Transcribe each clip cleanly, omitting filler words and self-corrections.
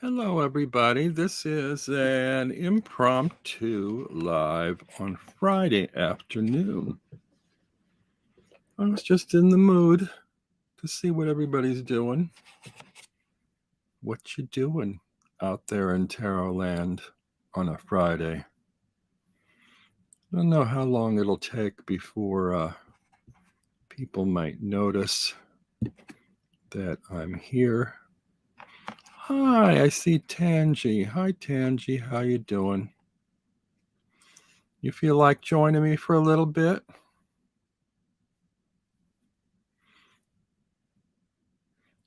Hello, everybody. This is an impromptu live on Friday afternoon. I was just in the mood to see what everybody's doing. What you doing out there in Tarot Land on a Friday? I don't know how long it'll take before people might notice that I'm here. Hi, I see Tangi. Hi, Tangi. How you doing? You feel like joining me for a little bit?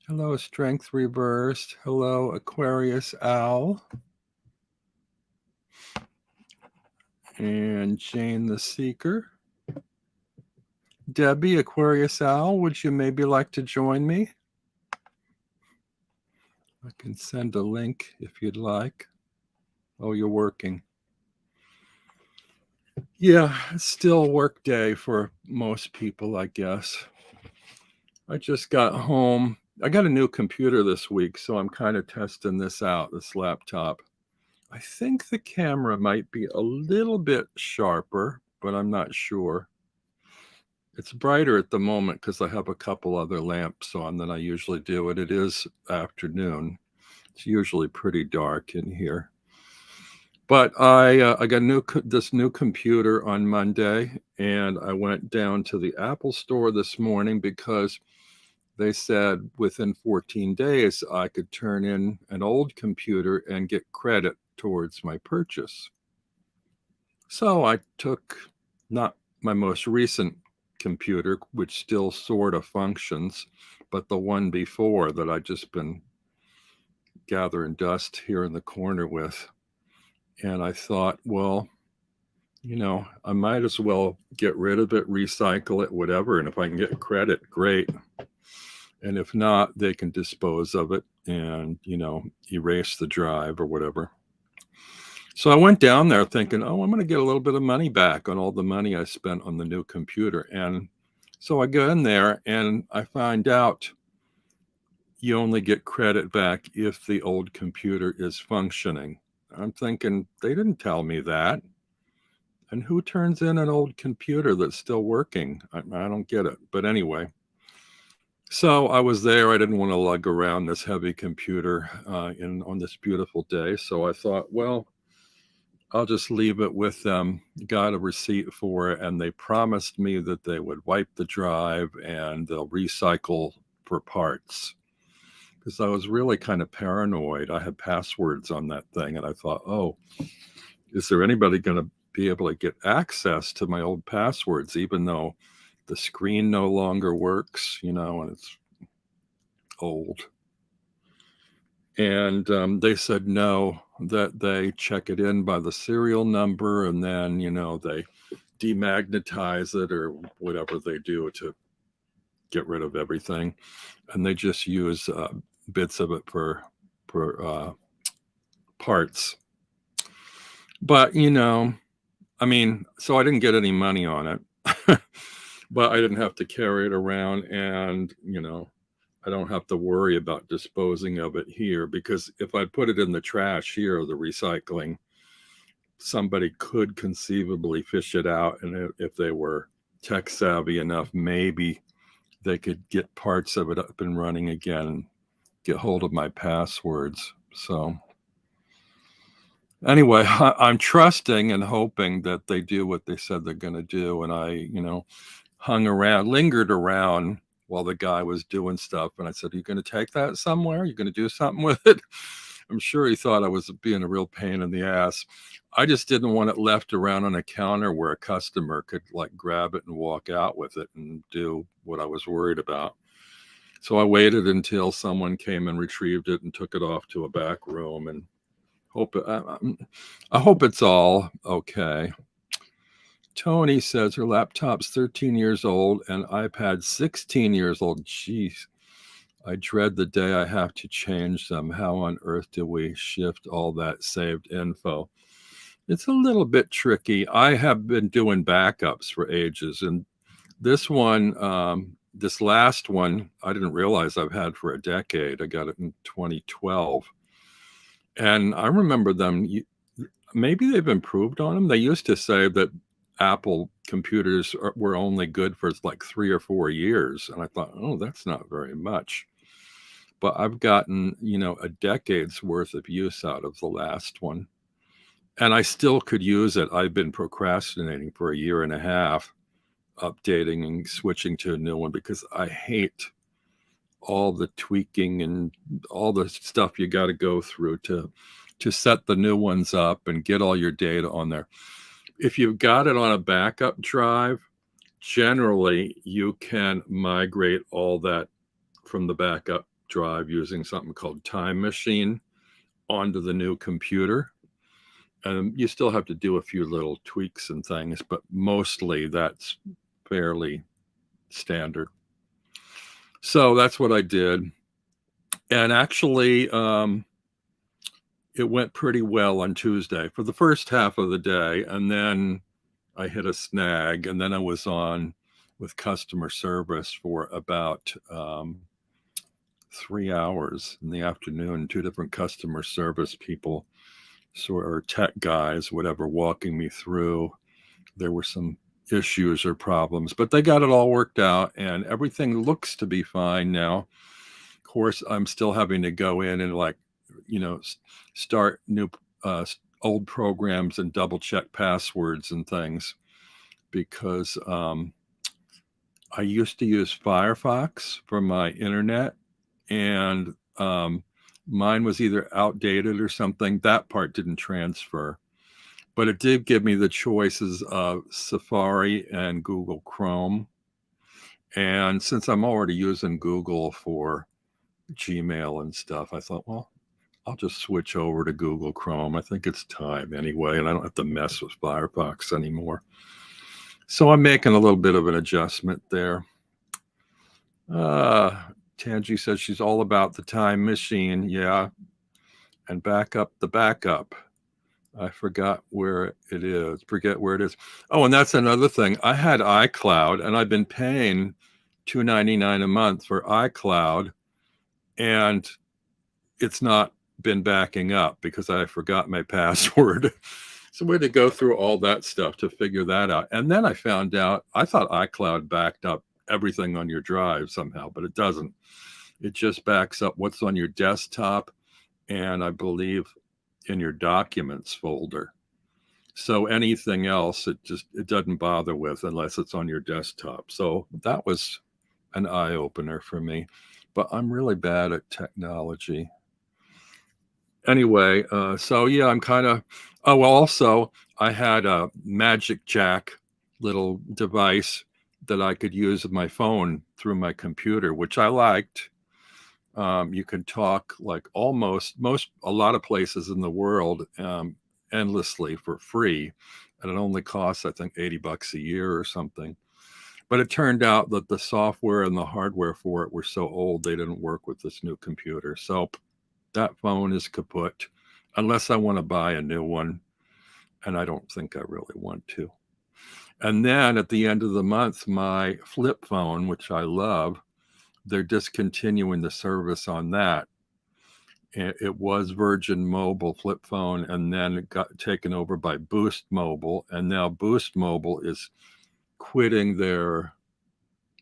Hello, Strength Reversed. Hello, Aquarius Owl. And Jane the Seeker. Debbie, Aquarius Owl, would you maybe like to join me? I can send a link if you'd like. Oh, you're working. Yeah, it's still a work day for most people, I guess. I just got home. I got a new computer this week, so I'm kind of testing this out, this laptop. I think the camera might be a little bit sharper, but I'm not sure. It's brighter at the moment because I have a couple other lamps on than I usually do, and it is afternoon. It's usually pretty dark in here. But I got this new computer on Monday, and I went down to the Apple store this morning because they said within 14 days I could turn in an old computer and get credit towards my purchase. So I took not my most recent computer, which still sort of functions, but the one before that I just been gathering dust here in the corner with. And I thought, well, I might as well get rid of it, recycle it, whatever. And if I can get credit, great. And if not, they can dispose of it and, erase the drive or whatever. So I went down there thinking, oh, I'm going to get a little bit of money back on all the money I spent on the new computer. And so I go in there and I find out you only get credit back if the old computer is functioning. I'm thinking, they didn't tell me that. And who turns in an old computer that's still working? I don't get it. But anyway, so I was there. I didn't want to lug around this heavy computer on this beautiful day. So I thought, well, I'll just leave it with them. Got a receipt for it, and they promised me that they would wipe the drive and they'll recycle for parts. Because I was really kind of paranoid. I had passwords on that thing, and I thought, oh, is there anybody going to be able to get access to my old passwords, even though the screen no longer works, and it's old? And they said no, that they check it in by the serial number and then, they demagnetize it or whatever they do to get rid of everything. And they just use bits of it for parts. But, so I didn't get any money on it, but I didn't have to carry it around and, I don't have to worry about disposing of it here, because if I put it in the trash here, the recycling, somebody could conceivably fish it out. And if they were tech savvy enough, maybe they could get parts of it up and running again and get hold of my passwords. So anyway, I'm trusting and hoping that they do what they said they're going to do. And I, lingered around while the guy was doing stuff. And I said, are you going to take that somewhere? Are you going to do something with it? I'm sure he thought I was being a real pain in the ass. I just didn't want it left around on a counter where a customer could grab it and walk out with it and do what I was worried about. So I waited until someone came and retrieved it and took it off to a back room, and I hope it's all okay. Tony says her laptop's 13 years old and iPad 16 years old. Jeez, I dread the day I have to change them. How on earth do we shift all that saved info? It's a little bit tricky. I have been doing backups for ages, and this one, this last one, I didn't realize I've had for a decade. I got it in 2012. And I remember them, maybe they've improved on them. They used to say that Apple computers were only good for like 3 or 4 years. And I thought, oh, that's not very much. But I've gotten, a decade's worth of use out of the last one. And I still could use it. I've been procrastinating for a year and a half, updating and switching to a new one because I hate all the tweaking and all the stuff you got to go through to set the new ones up and get all your data on there. If you've got it on a backup drive, generally you can migrate all that from the backup drive using something called Time Machine onto the new computer. And you still have to do a few little tweaks and things, but mostly that's fairly standard. So that's what I did. And actually, it went pretty well on Tuesday for the first half of the day. And then I hit a snag, and then I was on with customer service for about 3 hours in the afternoon, 2 different customer service people, or tech guys, whatever, walking me through. There were some issues or problems, but they got it all worked out, and everything looks to be fine now. Of course, I'm still having to go in and start new old programs and double check passwords and things, because I used to use Firefox for my internet, and mine was either outdated or something. That part didn't transfer, but it did give me the choices of Safari and Google Chrome. And since I'm already using Google for Gmail and stuff, I thought, well, I'll just switch over to Google Chrome. I think it's time anyway, and I don't have to mess with Firefox anymore. So I'm making a little bit of an adjustment there. Tangi says she's all about the Time Machine. Yeah. And back up the backup. I forget where it is. Oh, and that's another thing. I had iCloud, and I've been paying $2.99 a month for iCloud, and it's not been backing up because I forgot my password. So we had to go through all that stuff to figure that out. And then I found out, I thought iCloud backed up everything on your drive somehow, but it doesn't. It just backs up what's on your desktop, and I believe in your documents folder. So anything else, it doesn't bother with unless it's on your desktop. So that was an eye-opener for me. But I'm really bad at technology. Anyway, so yeah, I'm kind of, also I had a Magic Jack little device that I could use with my phone through my computer, which I liked. You can talk like a lot of places in the world endlessly for free, and it only costs, I think, $80 a year or something. But it turned out that the software and the hardware for it were so old they didn't work with this new computer. So that phone is kaput, unless I want to buy a new one, and I don't think I really want to. And then at the end of the month, my flip phone, which I love, they're discontinuing the service on that. It was Virgin Mobile flip phone, and then it got taken over by Boost Mobile, and now Boost Mobile is quitting their,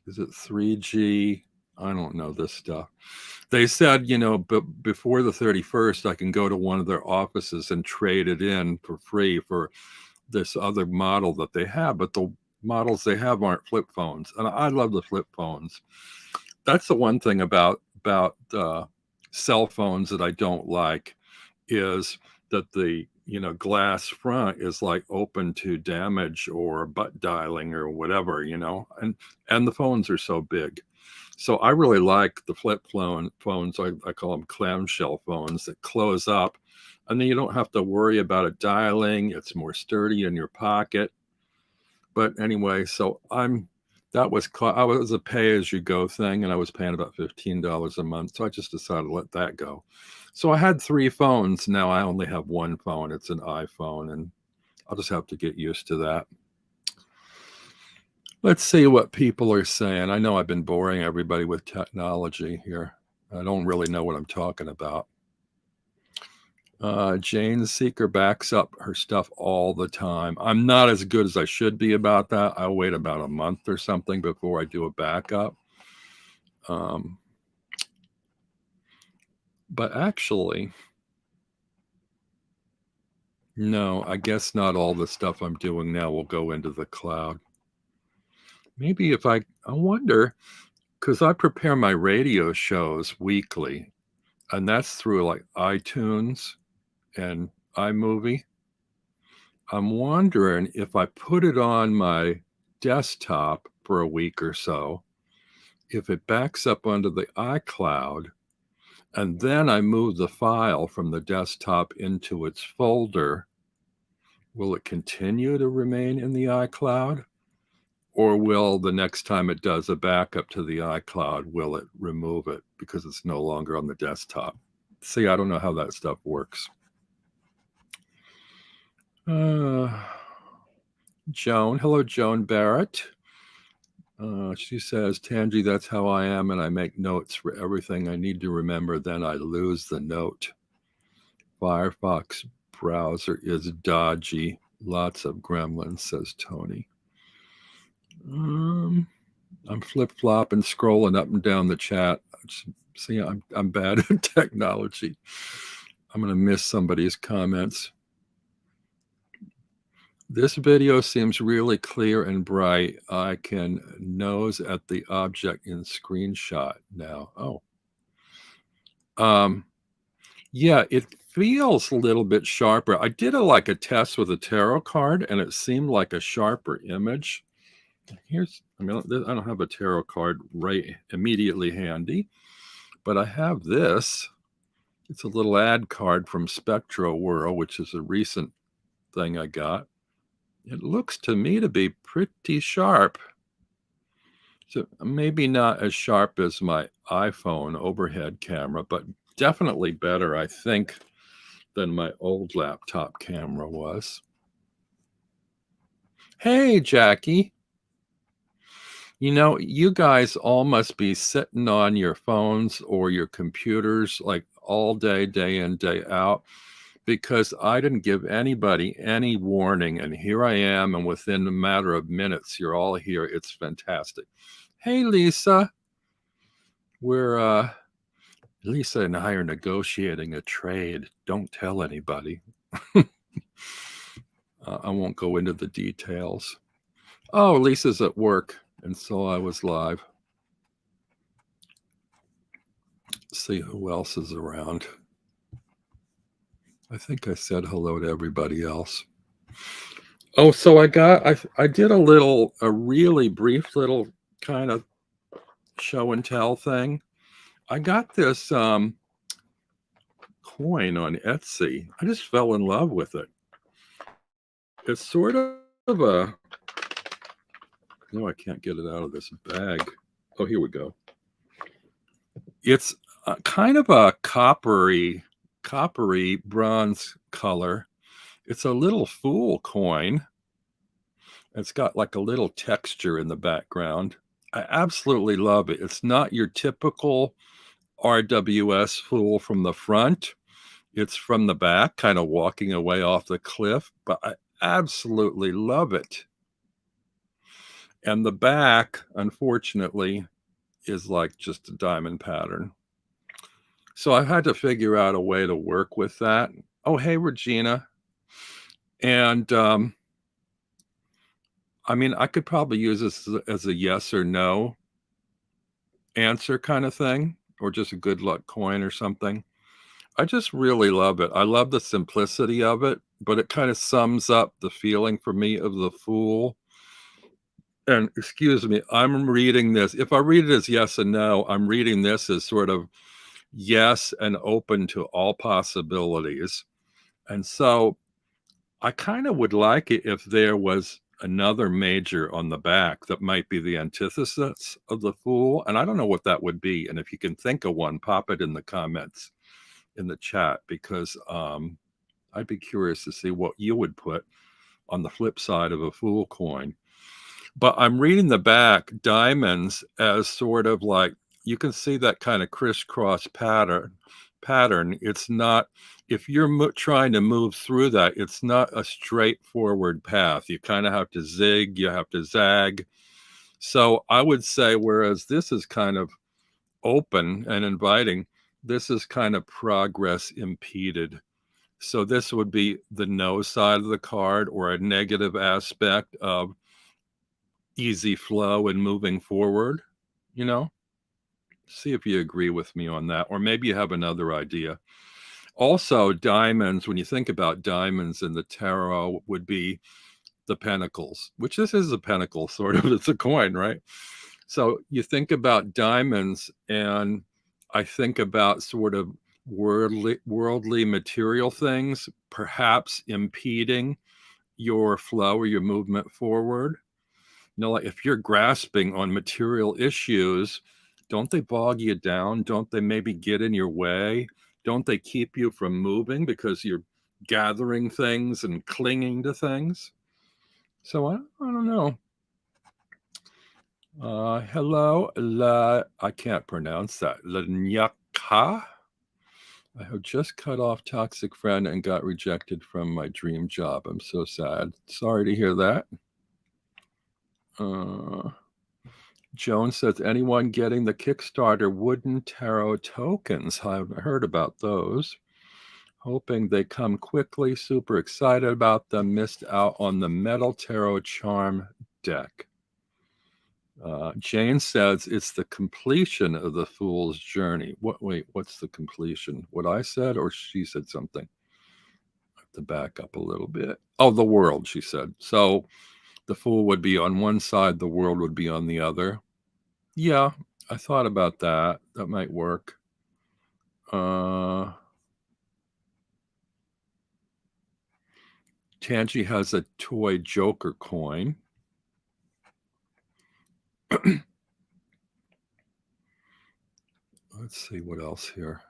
is it 3G? I don't know this stuff. They said, before the 31st, I can go to one of their offices and trade it in for free for this other model that they have, but the models they have aren't flip phones, and I love the flip phones. That's the one thing about cell phones that I don't like, is that the glass front is like open to damage or butt dialing or whatever, and the phones are so big. So I really like the flip phones. I call them clamshell phones that close up, and then you don't have to worry about it dialing. It's more sturdy in your pocket. But anyway, so that was a pay-as-you-go thing, and I was paying about $15 a month. So I just decided to let that go. So I had 3 phones. Now I only have 1 phone. It's an iPhone, and I'll just have to get used to that. Let's see what people are saying. I know I've been boring everybody with technology here. I don't really know what I'm talking about. Jane Seeker backs up her stuff all the time. I'm not as good as I should be about that. I'll wait about a month or something before I do a backup. But actually, no, I guess not all the stuff I'm doing now will go into the cloud. Maybe if I wonder, because I prepare my radio shows weekly, and that's through like iTunes and iMovie. I'm wondering if I put it on my desktop for a week or so, if it backs up onto the iCloud, and then I move the file from the desktop into its folder, will it continue to remain in the iCloud? Or will the next time it does a backup to the iCloud, will it remove it because it's no longer on the desktop? See, I don't know how that stuff works. Joan, hello, Joan Barrett. She says, Tangi, that's how I am, and I make notes for everything I need to remember, then I lose the note. Firefox browser is dodgy. Lots of gremlins, says Tony. I'm flip-flopping, scrolling up and down the chat. See, I'm bad at technology. I'm going to miss somebody's comments. This video seems really clear and bright. I can nose at the object in screenshot now. Oh. Yeah, it feels a little bit sharper. I did a test with a tarot card, and it seemed like a sharper image. I don't have a tarot card right immediately handy, but I have this. It's a little ad card from Spectro World, which is a recent thing I got. It looks to me to be pretty sharp. So maybe not as sharp as my iPhone overhead camera, but definitely better, I think, than my old laptop camera was. Hey, Jackie. You know, you guys all must be sitting on your phones or your computers like all day, day in, day out, because I didn't give anybody any warning. And here I am. And within a matter of minutes, you're all here. It's fantastic. Hey, Lisa. Lisa and I are negotiating a trade. Don't tell anybody. I won't go into the details. Oh, Lisa's at work. And so I was live. See who else is around. I think I said hello to everybody else. Oh, so I did a really brief little kind of show and tell thing. I got this coin on Etsy. I just fell in love with it. It's sort of a, no, I can't get it out of this bag. Oh, here we go. It's kind of a coppery bronze color. It's a little fool coin. It's got like a little texture in the background. I absolutely love it. It's not your typical RWS fool from the front. It's from the back, kind of walking away off the cliff, but I absolutely love it. And the back, unfortunately, is like just a diamond pattern. So I had to figure out a way to work with that. Oh, hey, Regina. And I could probably use this as a yes or no answer kind of thing, or just a good luck coin or something. I just really love it. I love the simplicity of it, but it kind of sums up the feeling for me of the fool. And excuse me, I'm reading this. If I read it as yes and no, I'm reading this as sort of yes and open to all possibilities. And so I kind of would like it if there was another major on the back that might be the antithesis of the fool. And I don't know what that would be. And if you can think of one, pop it in the comments in the chat, because I'd be curious to see what you would put on the flip side of a fool coin. But I'm reading the back diamonds as sort of like, you can see that kind of crisscross pattern pattern. It's not, if you're trying to move through that, it's not a straightforward path. You kind of have to zig, you have to zag. So I would say, whereas this is kind of open and inviting, this is kind of progress impeded. So this would be the no side of the card, or a negative aspect of easy flow and moving forward, you know? See if you agree with me on that, or maybe you have another idea. Also, diamonds, when you think about diamonds in the tarot, would be the pentacles, which this is a pentacle, sort of. It's a coin, right? So you think about diamonds, and I think about sort of worldly material things, perhaps impeding your flow or your movement forward. Like if you're grasping on material issues, don't they bog you down? Don't they maybe get in your way? Don't they keep you from moving because you're gathering things and clinging to things? So I don't know. Hello, I can't pronounce that. Lanyaka. I have just cut off toxic friend and got rejected from my dream job. I'm so sad. Sorry to hear that. Joan says, anyone getting the Kickstarter wooden tarot tokens? I haven't heard about those. Hoping they come quickly. Super excited about them. Missed out on the metal tarot charm deck. Jane says it's the completion of the Fool's Journey. Wait, what's the completion? What I said, or she said something? I have to back up a little bit. Oh, the world, she said. So the Fool would be on one side, the world would be on the other. Yeah, I thought about that. That might work. Tangi has a toy Joker coin. Let's see what else here.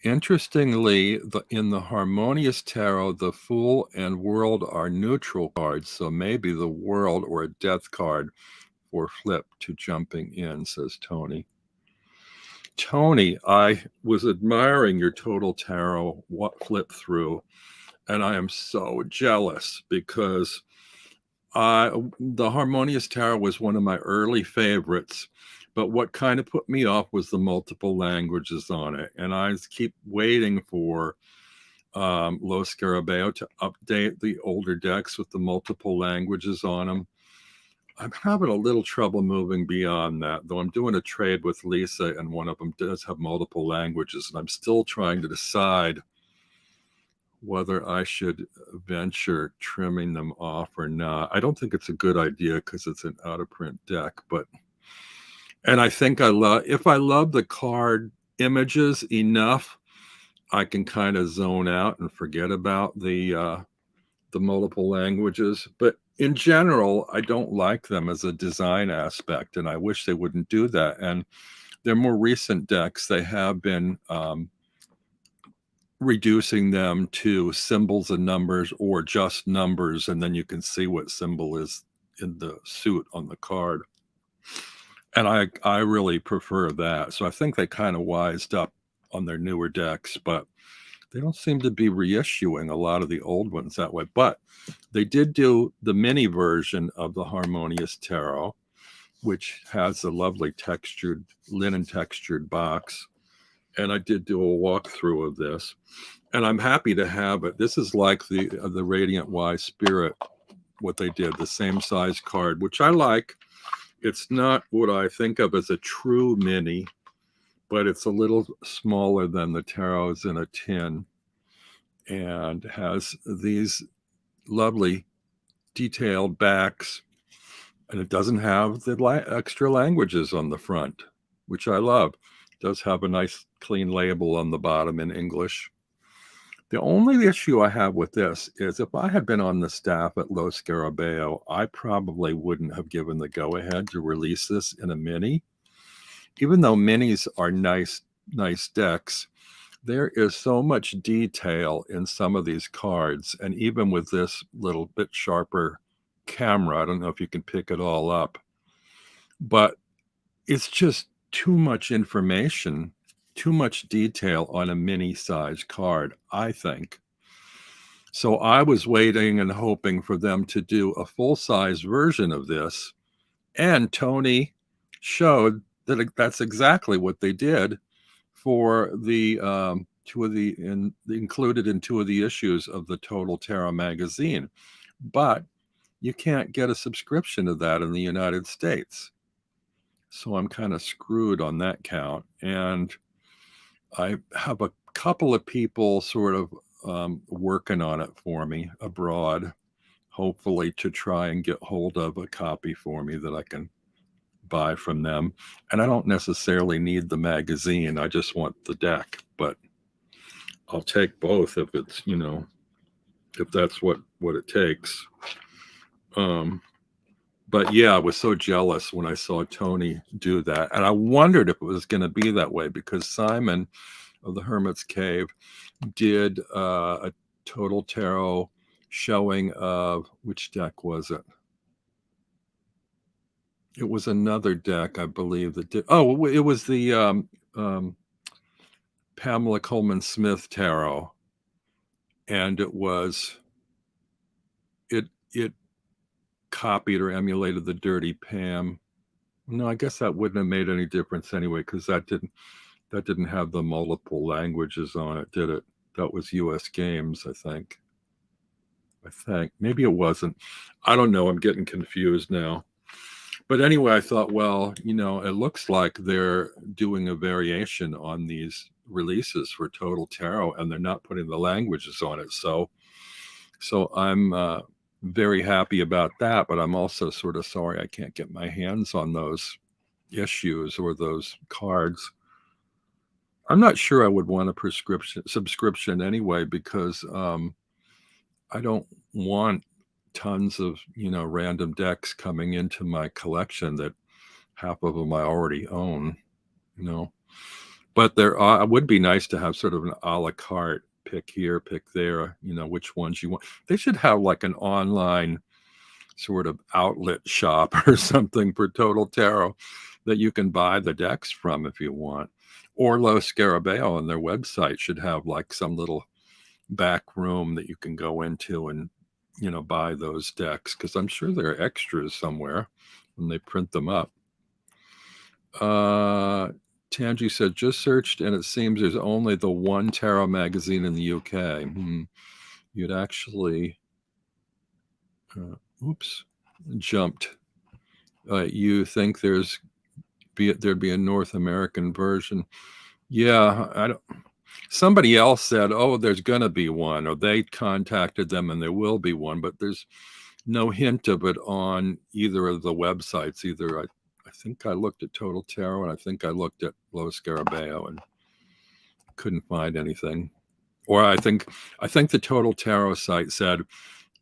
Interestingly, in the Harmonious Tarot, the Fool and World are neutral cards, so maybe the World or a Death card for flip to jumping in, says Tony. Tony, I was admiring your total tarot flip through, and I am so jealous because the Harmonious Tarot was one of my early favorites, but what kind of put me off was the multiple languages on it. And I keep waiting for Lo Scarabeo to update the older decks with the multiple languages on them. I'm having a little trouble moving beyond that, though I'm doing a trade with Lisa, and one of them does have multiple languages, and I'm still trying to decide whether I should venture trimming them off or not. I don't think it's a good idea because it's an out-of-print deck, and I think if I love the card images enough, I can kind of zone out and forget about the multiple languages. But in general, I don't like them as a design aspect, and I wish they wouldn't do that. And their more recent decks, they have been reducing them to symbols and numbers, or just numbers, and then you can see what symbol is in the suit on the card. And I really prefer that. So I think they kind of wised up on their newer decks, but they don't seem to be reissuing a lot of the old ones that way. But they did do the mini version of the Harmonious Tarot, which has a lovely textured, linen textured box. And I did do a walkthrough of this, and I'm happy to have it. This is like the Radiant Wise Spirit, what they did, the same size card, which I like. It's not what I think of as a true mini, but it's a little smaller than the tarots in a tin, and has these lovely detailed backs, and it doesn't have the extra languages on the front, which I love. It does have a nice clean label on the bottom in English. The only issue I have with this is if I had been on the staff at Lo Scarabeo, I probably wouldn't have given the go-ahead to release this in a mini. Even though minis are nice decks, there is so much detail in some of these cards. And even with this little bit sharper camera, I don't know if you can pick it all up, but it's just too much information, too much detail on a mini-sized card, I think. So I was waiting and hoping for them to do a full-size version of this, and Tony showed that that's exactly what they did for the included in 2 of the issues of the Total Tarot magazine. But you can't get a subscription to that in the United States. So I'm kind of screwed on that count. And I have a couple of people sort of working on it for me abroad, hopefully to try and get hold of a copy for me that I can buy from them. And I don't necessarily need the magazine. I just want the deck, but I'll take both if it's, you know, if that's what it takes. But yeah, I was so jealous when I saw Tony do that. And I wondered if it was going to be that way, because Simon of the Hermit's Cave did a Total Tarot showing of, which deck was it? It was another deck, I believe, that did. Oh, it was the Pamela Coleman Smith Tarot. And it copied or emulated the Dirty Pam. No, I guess that wouldn't have made any difference anyway, because that didn't have the multiple languages on it, did it? That was US Games, I think. Maybe it wasn't. I don't know. I'm getting confused now. But anyway, I thought, well, you know, it looks like they're doing a variation on these releases for Total Tarot, and they're not putting the languages on it. So I'm very happy about that, but I'm also sort of sorry I can't get my hands on those issues or those cards. I'm not sure I would want a subscription anyway, because I don't want tons of, you know, random decks coming into my collection that half of them I already own, you know. But it would be nice to have sort of an a la carte, pick here, pick there, you know, which ones you want. They should have like an online sort of outlet shop or something for Total Tarot that you can buy the decks from if you want. Or Los Scarabeo on their website should have like some little back room that you can go into and, you know, buy those decks, because I'm sure there are extras somewhere when they print them up. Tangi said, just searched and it seems there's only the one tarot magazine in the UK. You'd actually jumped. You think there'd be a North American version? Yeah, I don't. Somebody else said, oh, there's gonna be one, or they contacted them and there will be one, but there's no hint of it on either of the websites. Either I think I looked at Total Tarot and I think I looked at Los Scarabeo and couldn't find anything. Or I think the Total Tarot site said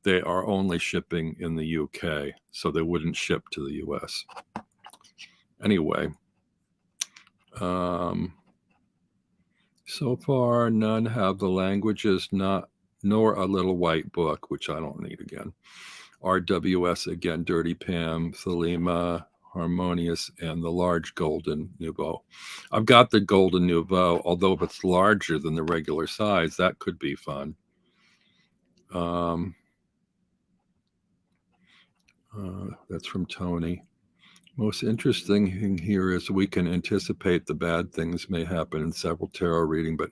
they are only shipping in the UK, so they wouldn't ship to the US. Anyway, so far none have the languages, nor a little white book, which I don't need again. RWS again, Dirty Pam, Thelema, Harmonious, and the large Golden Nouveau. I've got the Golden Nouveau, although if it's larger than the regular size, that could be fun. That's from Tony. Most interesting thing here is we can anticipate the bad things may happen in several tarot reading, but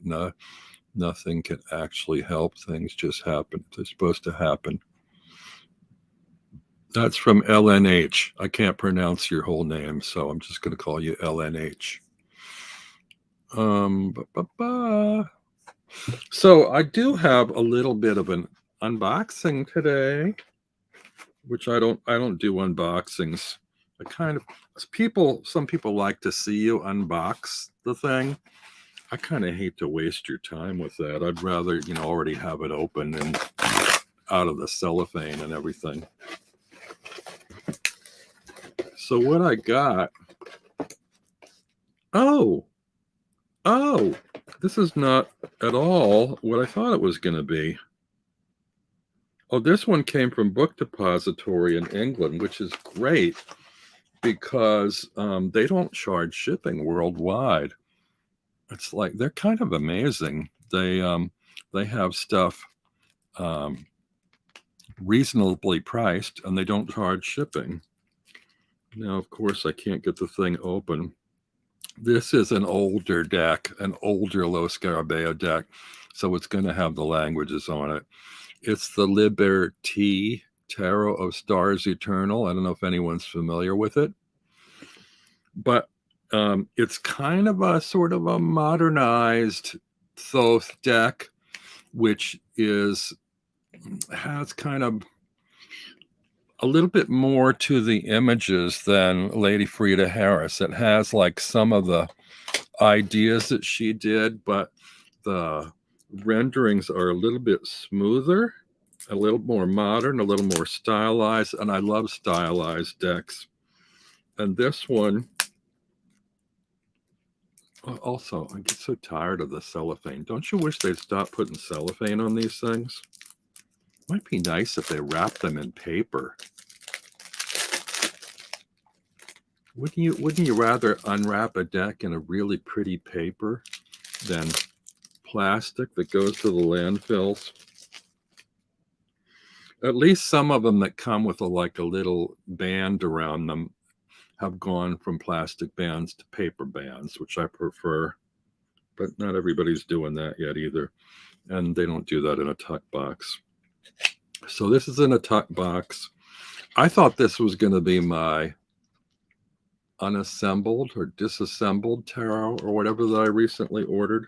nothing can actually help. Things just happen. They're supposed to happen. That's from LNH. I can't pronounce your whole name, so I'm just going to call you LNH. So I do have a little bit of an unboxing today, which I don't do unboxings. Some people like to see you unbox the thing. I kind of hate to waste your time with that. I'd rather, you know, already have it open and out of the cellophane and everything. So what I got, oh, this is not at all what I thought it was going to be. Oh, this one came from Book Depository in England, which is great. because they don't charge shipping worldwide. It's like they're kind of amazing. They have stuff reasonably priced, and they don't charge shipping. Now, of course, I can't get the thing open. This is an older deck, an older Lo Scarabeo deck, so it's going to have the languages on it. It's the Liberty Tarot of Stars Eternal. I don't know if anyone's familiar with it, but it's kind of a sort of a modernized Thoth deck, which has kind of a little bit more to the images than Lady Frida Harris. It has like some of the ideas that she did, but the renderings are a little bit smoother, a little more modern, a little more stylized, and I love stylized decks. And this one, also, I get so tired of the cellophane. Don't you wish they'd stop putting cellophane on these things? Might be nice if they wrap them in paper. Wouldn't you rather unwrap a deck in a really pretty paper than plastic that goes to the landfills? At least some of them that come with a little band around them have gone from plastic bands to paper bands, which I prefer. But not everybody's doing that yet either. And they don't do that in a tuck box. So this is in a tuck box. I thought this was going to be my unassembled or disassembled tarot or whatever that I recently ordered.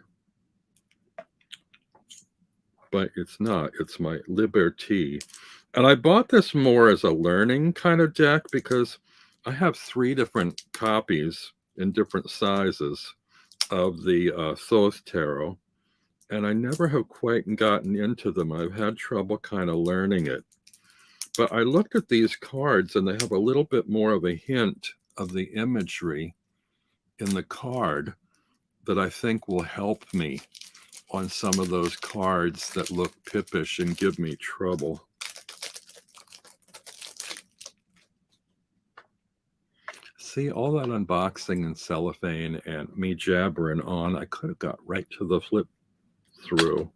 But it's not. It's my Liberty. And I bought this more as a learning kind of deck because I have 3 different copies in different sizes of the Thoth Tarot, and I never have quite gotten into them. I've had trouble kind of learning it. But I looked at these cards, and they have a little bit more of a hint of the imagery in the card that I think will help me on some of those cards that look pippish and give me trouble. See, all that unboxing and cellophane and me jabbering on, I could have got right to the flip through.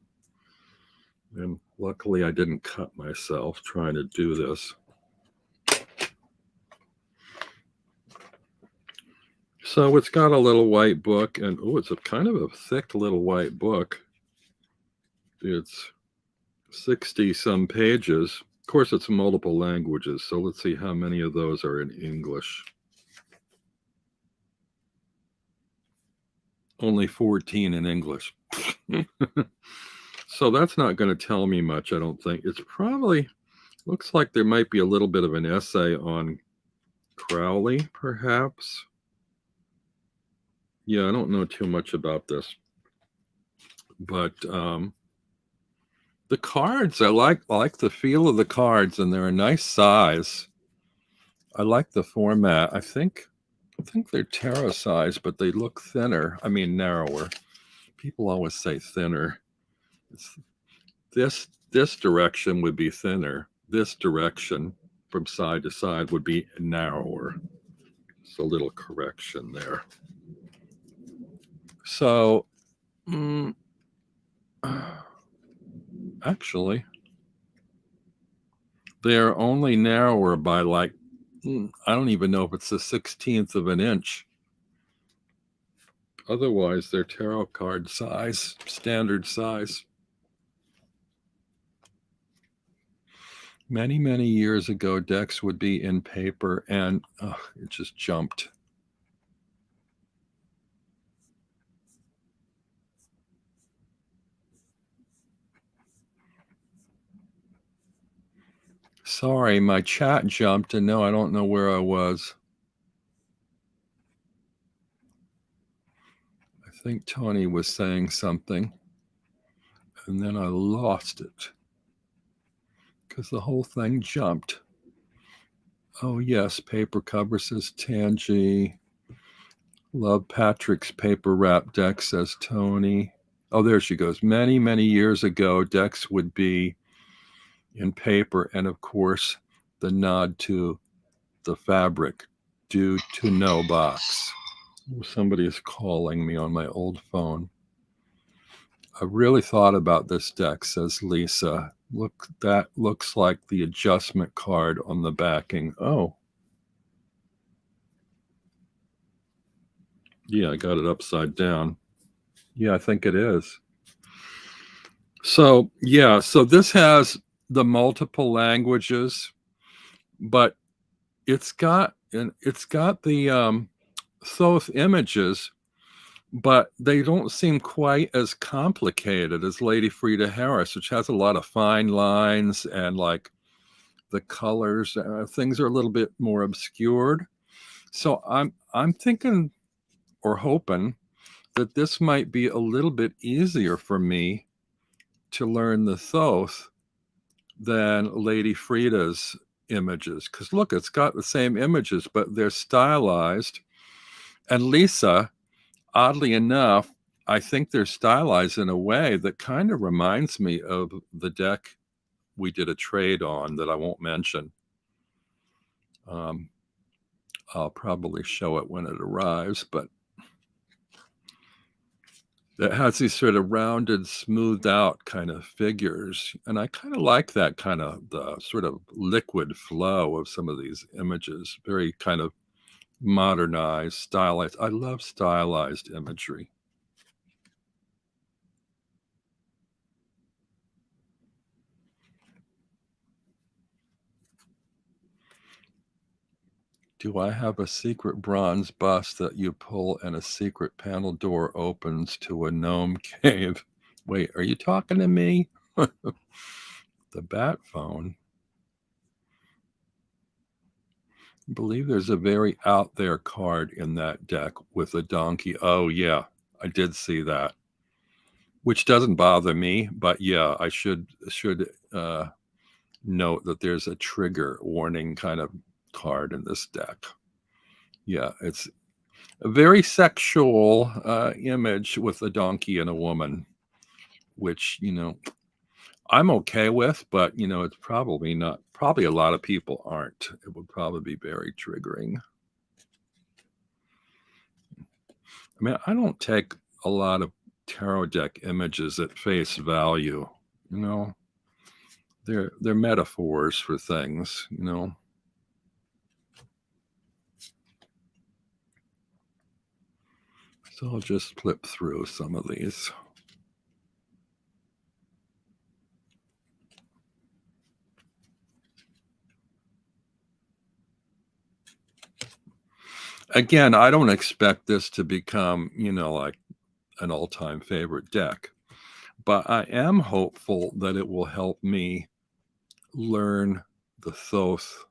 And luckily I didn't cut myself trying to do this. So it's got a little white book, and oh, it's a kind of a thick little white book. It's 60 some pages. Of course, it's multiple languages, so let's see how many of those are in English. Only 14 in English. So that's not going to tell me much, I don't think. It's probably, looks like there might be a little bit of an essay on Crowley, perhaps. Yeah, I don't know too much about this. But the cards, I like the feel of the cards, and they're a nice size. I like the format. I think they're tarot size, but they look thinner. I mean, narrower. People always say thinner. This direction would be thinner. This direction from side to side would be narrower. So a little correction there. So, actually, they're only narrower by I don't even know if it's the 16th of an inch. Otherwise, they're tarot card size, standard size. Many, many years ago, decks would be in paper, and it just jumped. Sorry, my chat jumped, and no, I don't know where I was. I think Tony was saying something, and then I lost it because the whole thing jumped. Oh, yes, paper cover, says Tangi. Love Patrick's paper wrap deck, says Tony. Oh, there she goes. Many, many years ago, decks would be in paper, and of course, the nod to the fabric due to no box. Somebody is calling me on my old phone. I really thought about this deck, says Lisa. Look, that looks like the adjustment card on the backing. Oh. Yeah, I got it upside down. Yeah, I think it is. So, yeah, so this has the multiple languages, but it's got the Thoth images, but they don't seem quite as complicated as Lady Frida Harris, which has a lot of fine lines and like the colors. Things are a little bit more obscured. So I'm thinking or hoping that this might be a little bit easier for me to learn the Thoth than Lady Frida's images. Because look, it's got the same images, but they're stylized. And Lisa, oddly enough, I think they're stylized in a way that kind of reminds me of the deck we did a trade on that I won't mention. I'll probably show it when it arrives, but that has these sort of rounded, smoothed out kind of figures. And I kind of like that kind of the sort of liquid flow of some of these images, very kind of modernized, stylized. I love stylized imagery. Do I have a secret bronze bust that you pull and a secret panel door opens to a gnome cave? Wait, are you talking to me? The bat phone. I believe there's a very out there card in that deck with a donkey. Oh, yeah, I did see that, which doesn't bother me. But yeah, I should note that there's a trigger warning kind of card in this deck. Yeah, it's a very sexual image with a donkey and a woman, which, I'm okay with, but, it's probably not, probably a lot of people aren't. It would probably be very triggering. I mean, I don't take a lot of tarot deck images at face value, you know. They're metaphors for things, So I'll just flip through some of these. Again, I don't expect this to become, like an all-time favorite deck, but I am hopeful that it will help me learn the Thoth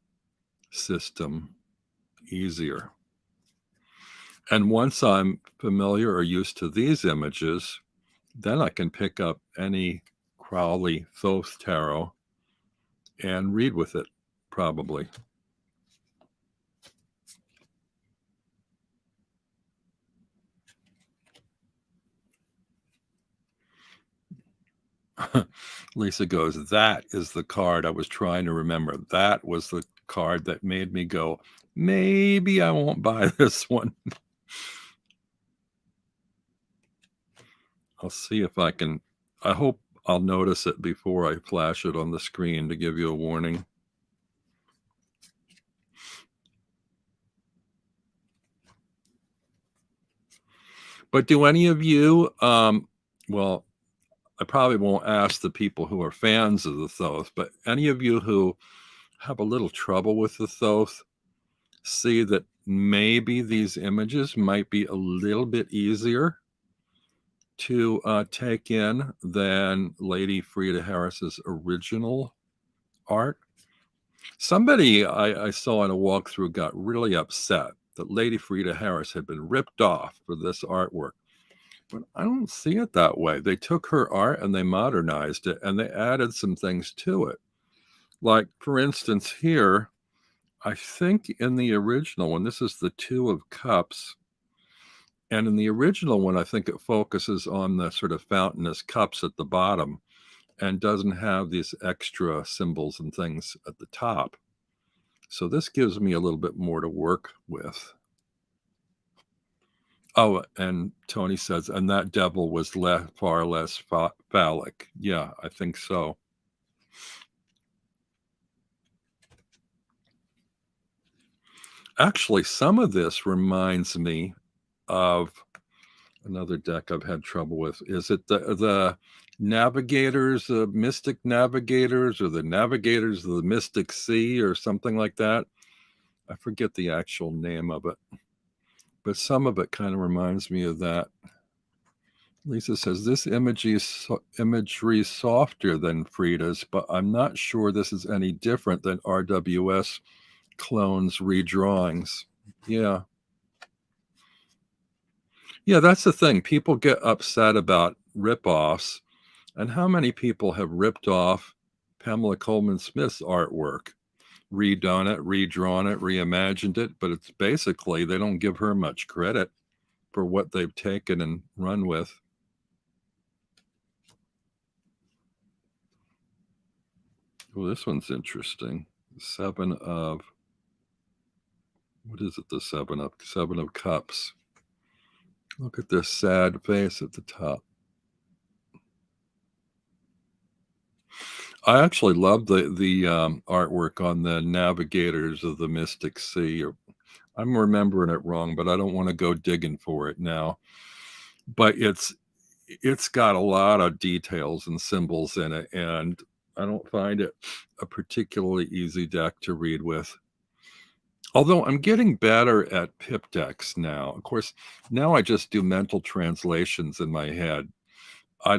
system easier. And once I'm familiar or used to these images, then I can pick up any Crowley Thoth tarot and read with it, probably. Lisa goes, that is the card I was trying to remember. That was the card that made me go, maybe I won't buy this one. I'll see if I can. I hope I'll notice it before I flash it on the screen to give you a warning. But do any of you, well, I probably won't ask the people who are fans of the Thoth, but any of you who have a little trouble with the Thoth see that maybe these images might be a little bit easier to take in than Lady Frida Harris's original art. Somebody I saw in a walkthrough got really upset that Lady Frida Harris had been ripped off for this artwork. But I don't see it that way. They took her art and they modernized it and they added some things to it. Like, for instance, here, I think in the original one, this is the Two of Cups. And in the original one, I think it focuses on the sort of fountainous cups at the bottom and doesn't have these extra symbols and things at the top. So this gives me a little bit more to work with. Oh, and Tony says, and that devil was far less phallic. Yeah, I think so. Actually, some of this reminds me of another deck I've had trouble with. Is it the Navigators, the Mystic Navigators, or the Navigators of the Mystic Sea, or something like that? I forget the actual name of it, but some of it kind of reminds me of that. Lisa says, this imagery is softer than Frida's, but I'm not sure this is any different than RWS clones redrawings. Yeah. Yeah, that's the thing. People get upset about ripoffs. And how many people have ripped off Pamela Coleman Smith's artwork, redone it, redrawn it, reimagined it? But it's basically, they don't give her much credit for what they've taken and run with. Well, this one's interesting. Seven of, what is it? The Seven of Cups. Look at this sad face at the top. I actually love the artwork on the Navigators of the Mystic Sea. I'm remembering it wrong, but I don't want to go digging for it now. But it's got a lot of details and symbols in it, and I don't find it a particularly easy deck to read with. Although I'm getting better at pip decks now. Of course, now I just do mental translations in my head. I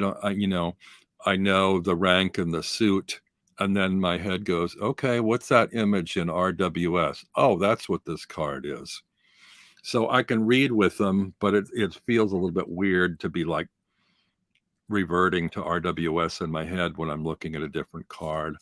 know the rank and the suit, and then my head goes, okay, what's that image in RWS? Oh, that's what this card is. So I can read with them, but it feels a little bit weird to be like reverting to RWS in my head when I'm looking at a different card.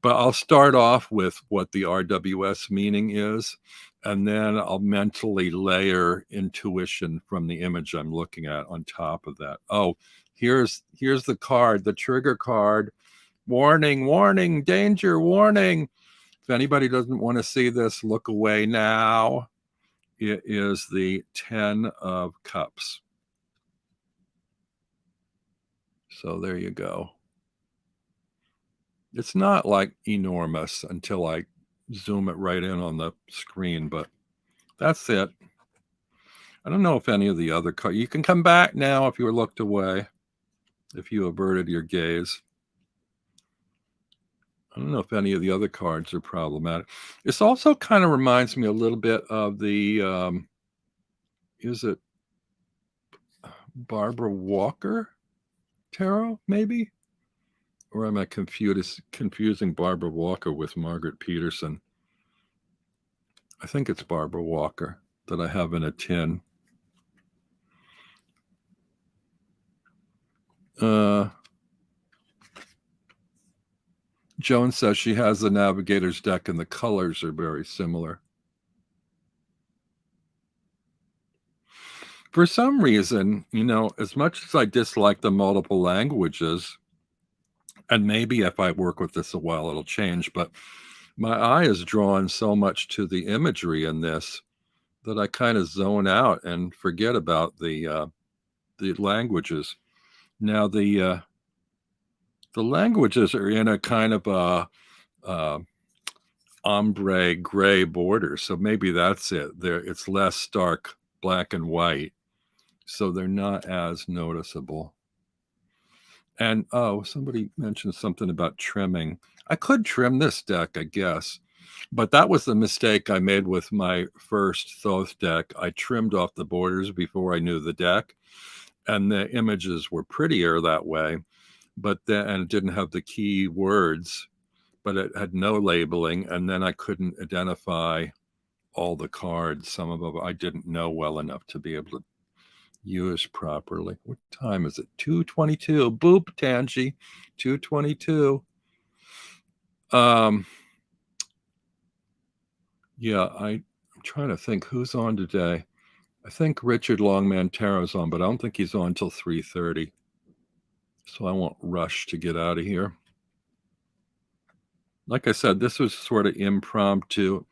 But I'll start off with what the RWS meaning is, and then I'll mentally layer intuition from the image I'm looking at on top of that. Oh, here's the card, the trigger card. Warning, warning, danger, warning. If anybody doesn't want to see this, look away now. It is the 10 of Cups. So there you go. It's not like enormous until I zoom it right in on the screen, but that's it. I don't know if any of the other cards, you can come back now if you were looked away, if you averted your gaze. I don't know if any of the other cards are problematic. This also kind of reminds me a little bit of the, is it Barbara Walker tarot, maybe? Or am I confusing Barbara Walker with Margaret Peterson? I think it's Barbara Walker that I have in a tin. Joan says she has the Navigator's deck and the colors are very similar. For some reason, as much as I dislike the multiple languages, and maybe if I work with this a while, it'll change, but my eye is drawn so much to the imagery in this that I kind of zone out and forget about the languages. Now the languages are in a kind of a ombre gray border, so maybe that's it. It's less stark black and white, so they're not as noticeable. And somebody mentioned something about trimming. I could trim this deck, I guess, but that was the mistake I made with my first Thoth deck. I trimmed off the borders before I knew the deck, and the images were prettier that way, but then and it didn't have the key words, but it had no labeling, and then I couldn't identify all the cards. Some of them I didn't know well enough to be able to use properly. What time is it? 2:22. Boop, Tangy. 2:22. Yeah, I'm trying to think who's on today. I think Richard Longman Tarot's on, but I don't think he's on until 3:30. So I won't rush to get out of here. Like I said, this was sort of impromptu.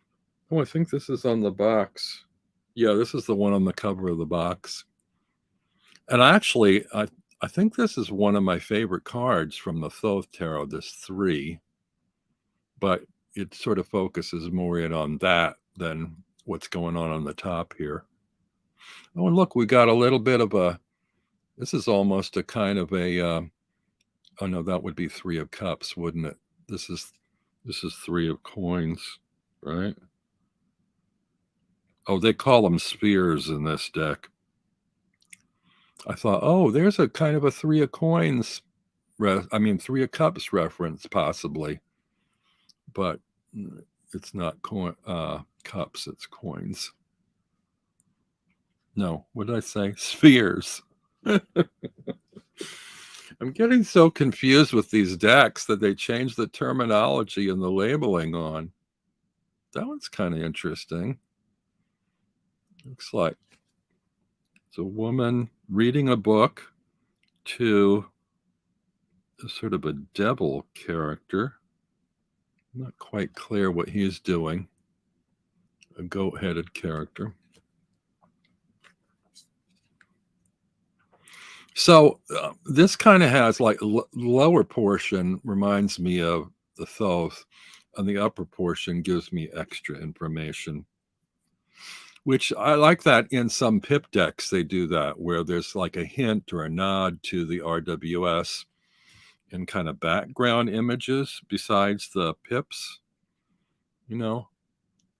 Oh, I think this is on the box. Yeah, this is the one on the cover of the box. And actually, I think this is one of my favorite cards from the Thoth Tarot, this 3, but it sort of focuses more in on that than what's going on the top here. Oh, and look, we got a little bit of a, this is almost a kind of a, oh no, that would be 3 of Cups, wouldn't it? This is 3 of Coins, right? Oh, they call them spheres in this deck. I thought, oh, there's a kind of a 3 of Coins, 3 of Cups reference, possibly. But it's not cups, it's coins. No, what did I say? Spheres. I'm getting so confused with these decks that they change the terminology and the labeling on. That one's kind of interesting. Looks like it's a woman reading a book to sort of a devil character. Not quite clear what he's doing. A goat-headed character. So this kind of has like lower portion reminds me of the Thoth, and the upper portion gives me extra information, which I like that in some pip decks. They do that where there's like a hint or a nod to the RWS in kind of background images besides the pips, you know,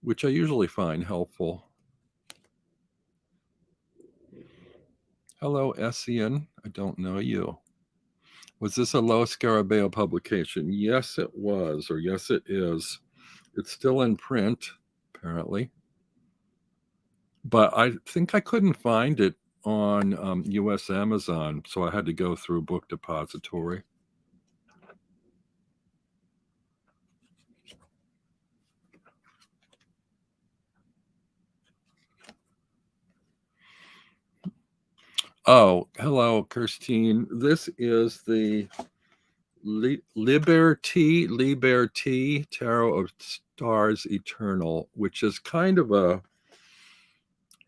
which I usually find helpful. Hello, Essian. I don't know you. Was this a Lo Scarabeo publication? Yes, it was, or yes, it is. It's still in print, apparently. But I think I couldn't find it on US Amazon, so I had to go through Book Depository. Oh, hello, Kirstine. This is the Liberty Tarot of Stars Eternal, which is kind of a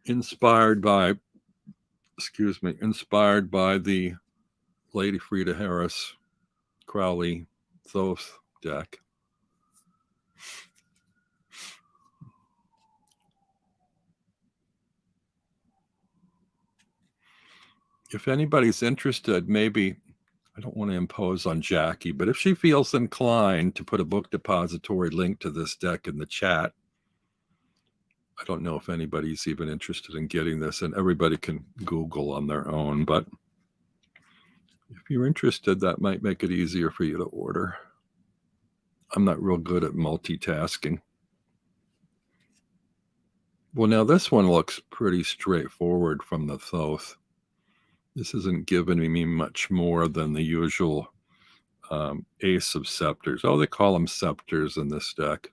inspired by the Lady Frida Harris Crowley Thoth deck. If anybody's interested, maybe, I don't want to impose on Jackie, but if she feels inclined to put a Book Depository link to this deck in the chat, I don't know if anybody's even interested in getting this, and everybody can Google on their own, but if you're interested, that might make it easier for you to order. I'm not real good at multitasking. Well, now this one looks pretty straightforward from the Thoth. This isn't giving me much more than the usual Ace of Scepters. Oh, they call them scepters in this deck.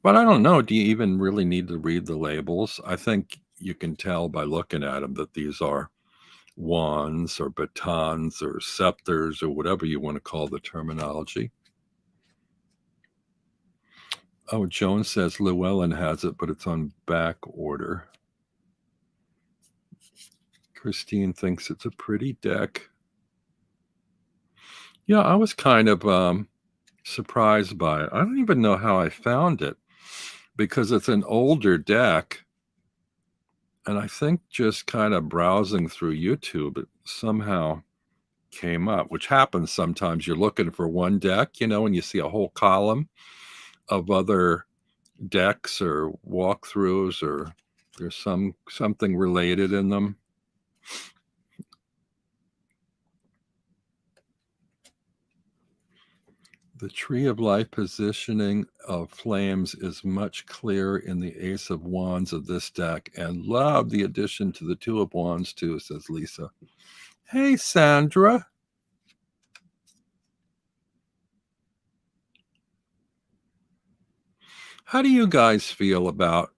But I don't know. Do you even really need to read the labels? I think you can tell by looking at them that these are wands or batons or scepters or whatever you want to call the terminology. Oh, Joan says Llewellyn has it, but it's on back order. Christine thinks it's a pretty deck. Yeah, I was kind of surprised by it. I don't even know how I found it because it's an older deck. And I think just kind of browsing through YouTube, it somehow came up, which happens sometimes. You're looking for one deck, and you see a whole column of other decks or walkthroughs, or there's something related in them. The Tree of Life positioning of flames is much clearer in the Ace of Wands of this deck, and love the addition to the Two of Wands too, says Lisa. Hey, Sandra. How do you guys feel about,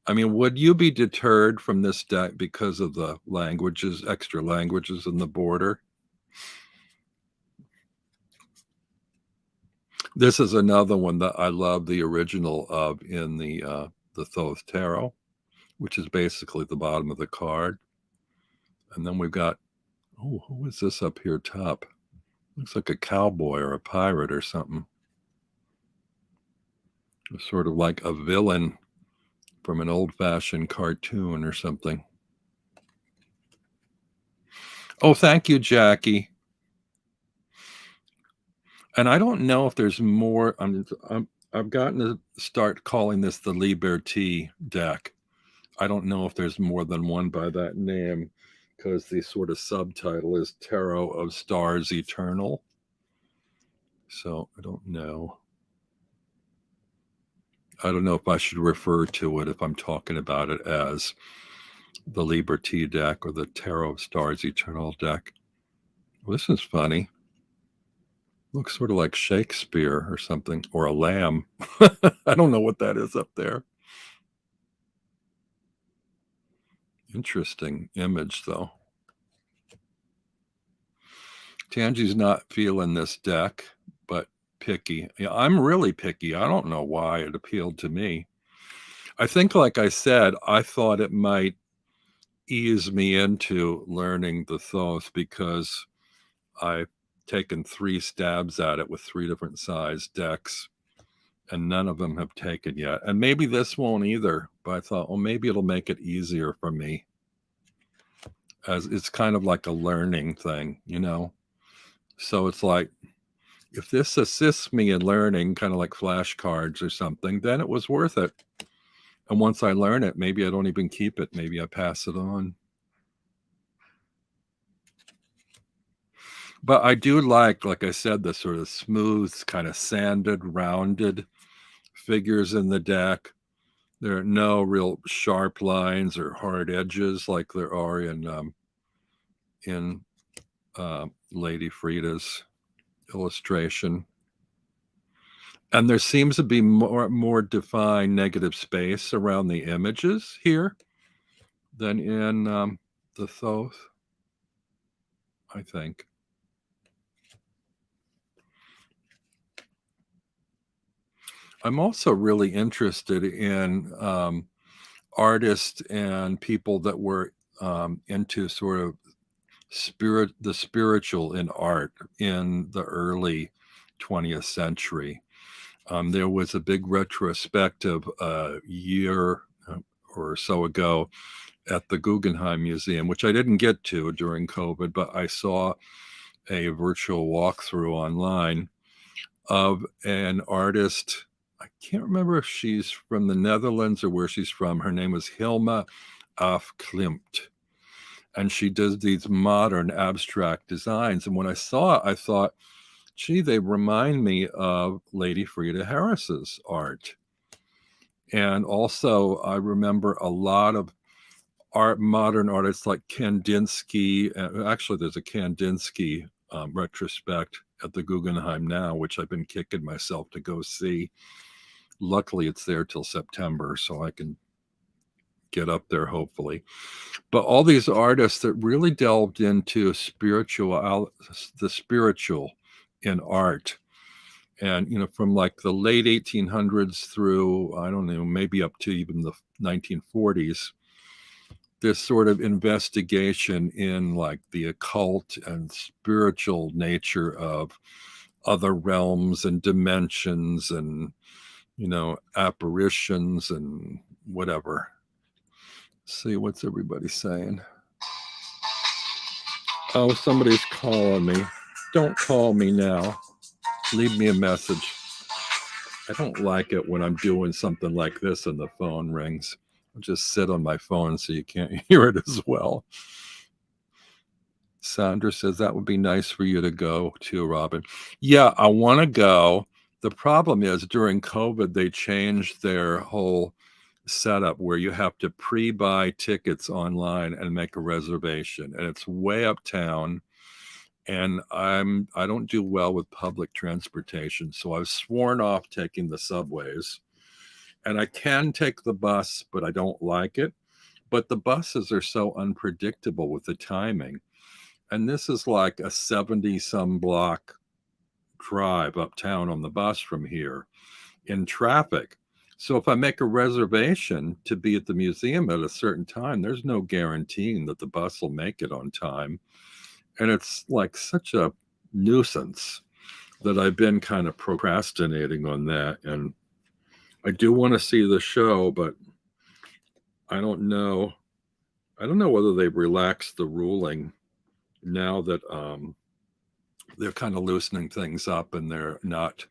would you be deterred from this deck because of the languages, extra languages in the border? This is another one that I love the original of in the Thoth Tarot, which is basically the bottom of the card. And then we've got, oh, who is this up here top? Looks like a cowboy or a pirate or something. Sort of like a villain from an old-fashioned cartoon or something. Oh, thank you, Jackie. And I don't know if there's more. I've gotten to start calling this the Liberty deck. I don't know if there's more than one by that name, because the sort of subtitle is Tarot of Stars Eternal. So I don't know. I don't know if I should refer to it if I'm talking about it as the Liberty deck or the Tarot of Stars Eternal deck. Well, this is funny. Looks sort of like Shakespeare or something, or a lamb. I don't know what that is up there. Interesting image, though. Tangi's not feeling this deck, but picky. Yeah, I'm really picky. I don't know why it appealed to me. I think, like I said, I thought it might ease me into learning the Thoth because I've taken 3 stabs at it with 3 different size decks, and none of them have taken yet. And maybe this won't either, but I thought, well, maybe it'll make it easier for me, as it's kind of like a learning thing, you know? So it's like, if this assists me in learning, kind of like flashcards or something, then it was worth it. And once I learn it, maybe I don't even keep it. Maybe I pass it on. But I do like I said, the sort of smooth, kind of sanded, rounded figures in the deck. There are no real sharp lines or hard edges like there are in Lady Frida's illustration. And there seems to be more defined negative space around the images here than in the Thoth, I think. I'm also really interested in artists and people that were into sort of the spiritual in art in the early 20th century. There was a big retrospective a year or so ago at the Guggenheim Museum, which I didn't get to during COVID, but I saw a virtual walkthrough online of an artist. I can't remember if she's from the Netherlands or where she's from. Her name was Hilma af Klimt. And she does these modern abstract designs. And when I saw it, I thought, gee, they remind me of Lady Frida Harris's art. And also, I remember a lot of modern artists like Kandinsky. Actually, there's a Kandinsky retrospect at the Guggenheim now, which I've been kicking myself to go see. Luckily, it's there till September, so I can get up there, hopefully. But all these artists that really delved into the spiritual in art. And, you know, from like the late 1800s through, I don't know, maybe up to even the 1940s, this sort of investigation in like the occult and spiritual nature of other realms and dimensions and, you know, apparitions and whatever. Let's see, what's everybody saying? Oh, somebody's calling me. Don't call me now. Leave me a message. I don't like it when I'm doing something like this and the phone rings. I'll just sit on my phone so you can't hear it as well. Sandra says that would be nice for you to go to, Robin. Yeah, I want to go. The problem is during COVID, they changed their whole setup where you have to pre-buy tickets online and make a reservation. And it's way uptown. And I don't do well with public transportation. So I've sworn off taking the subways. And I can take the bus, but I don't like it. But the buses are so unpredictable with the timing. And this is like a 70 some block drive uptown on the bus from here in traffic. So if I make a reservation to be at the museum at a certain time, there's no guaranteeing that the bus will make it on time. And it's like such a nuisance that I've been kind of procrastinating on that. And I do want to see the show, but I don't know. I don't know whether they've relaxed the ruling now that they're kind of loosening things up and they're not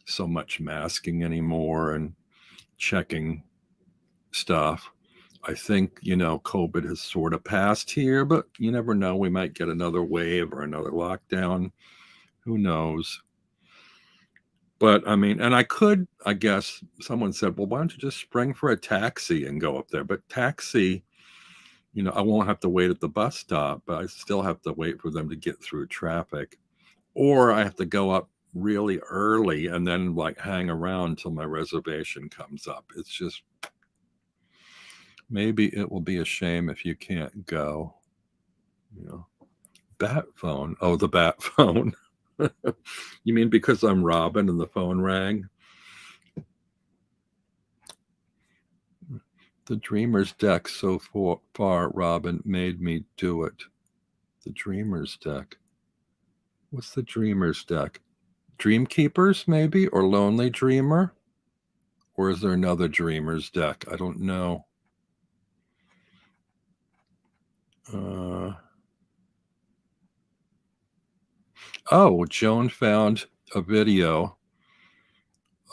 so much masking anymore and checking stuff. I think, COVID has sort of passed here, but you never know. We might get another wave or another lockdown. Who knows? But I mean, and I guess someone said, well, why don't you just spring for a taxi and go up there? But taxi, I won't have to wait at the bus stop, but I still have to wait for them to get through traffic. Or I have to go up really early and then like hang around till my reservation comes up. It's just, maybe it will be a shame if you can't go. Bat phone. Oh, the bat phone. You mean because I'm Robin and the phone rang? The Dreamer's deck so far, Robin, made me do it. The Dreamer's deck. What's the Dreamer's deck? Dream Keepers, maybe? Or Lonely Dreamer? Or is there another Dreamer's deck? I don't know. Oh, Joan found a video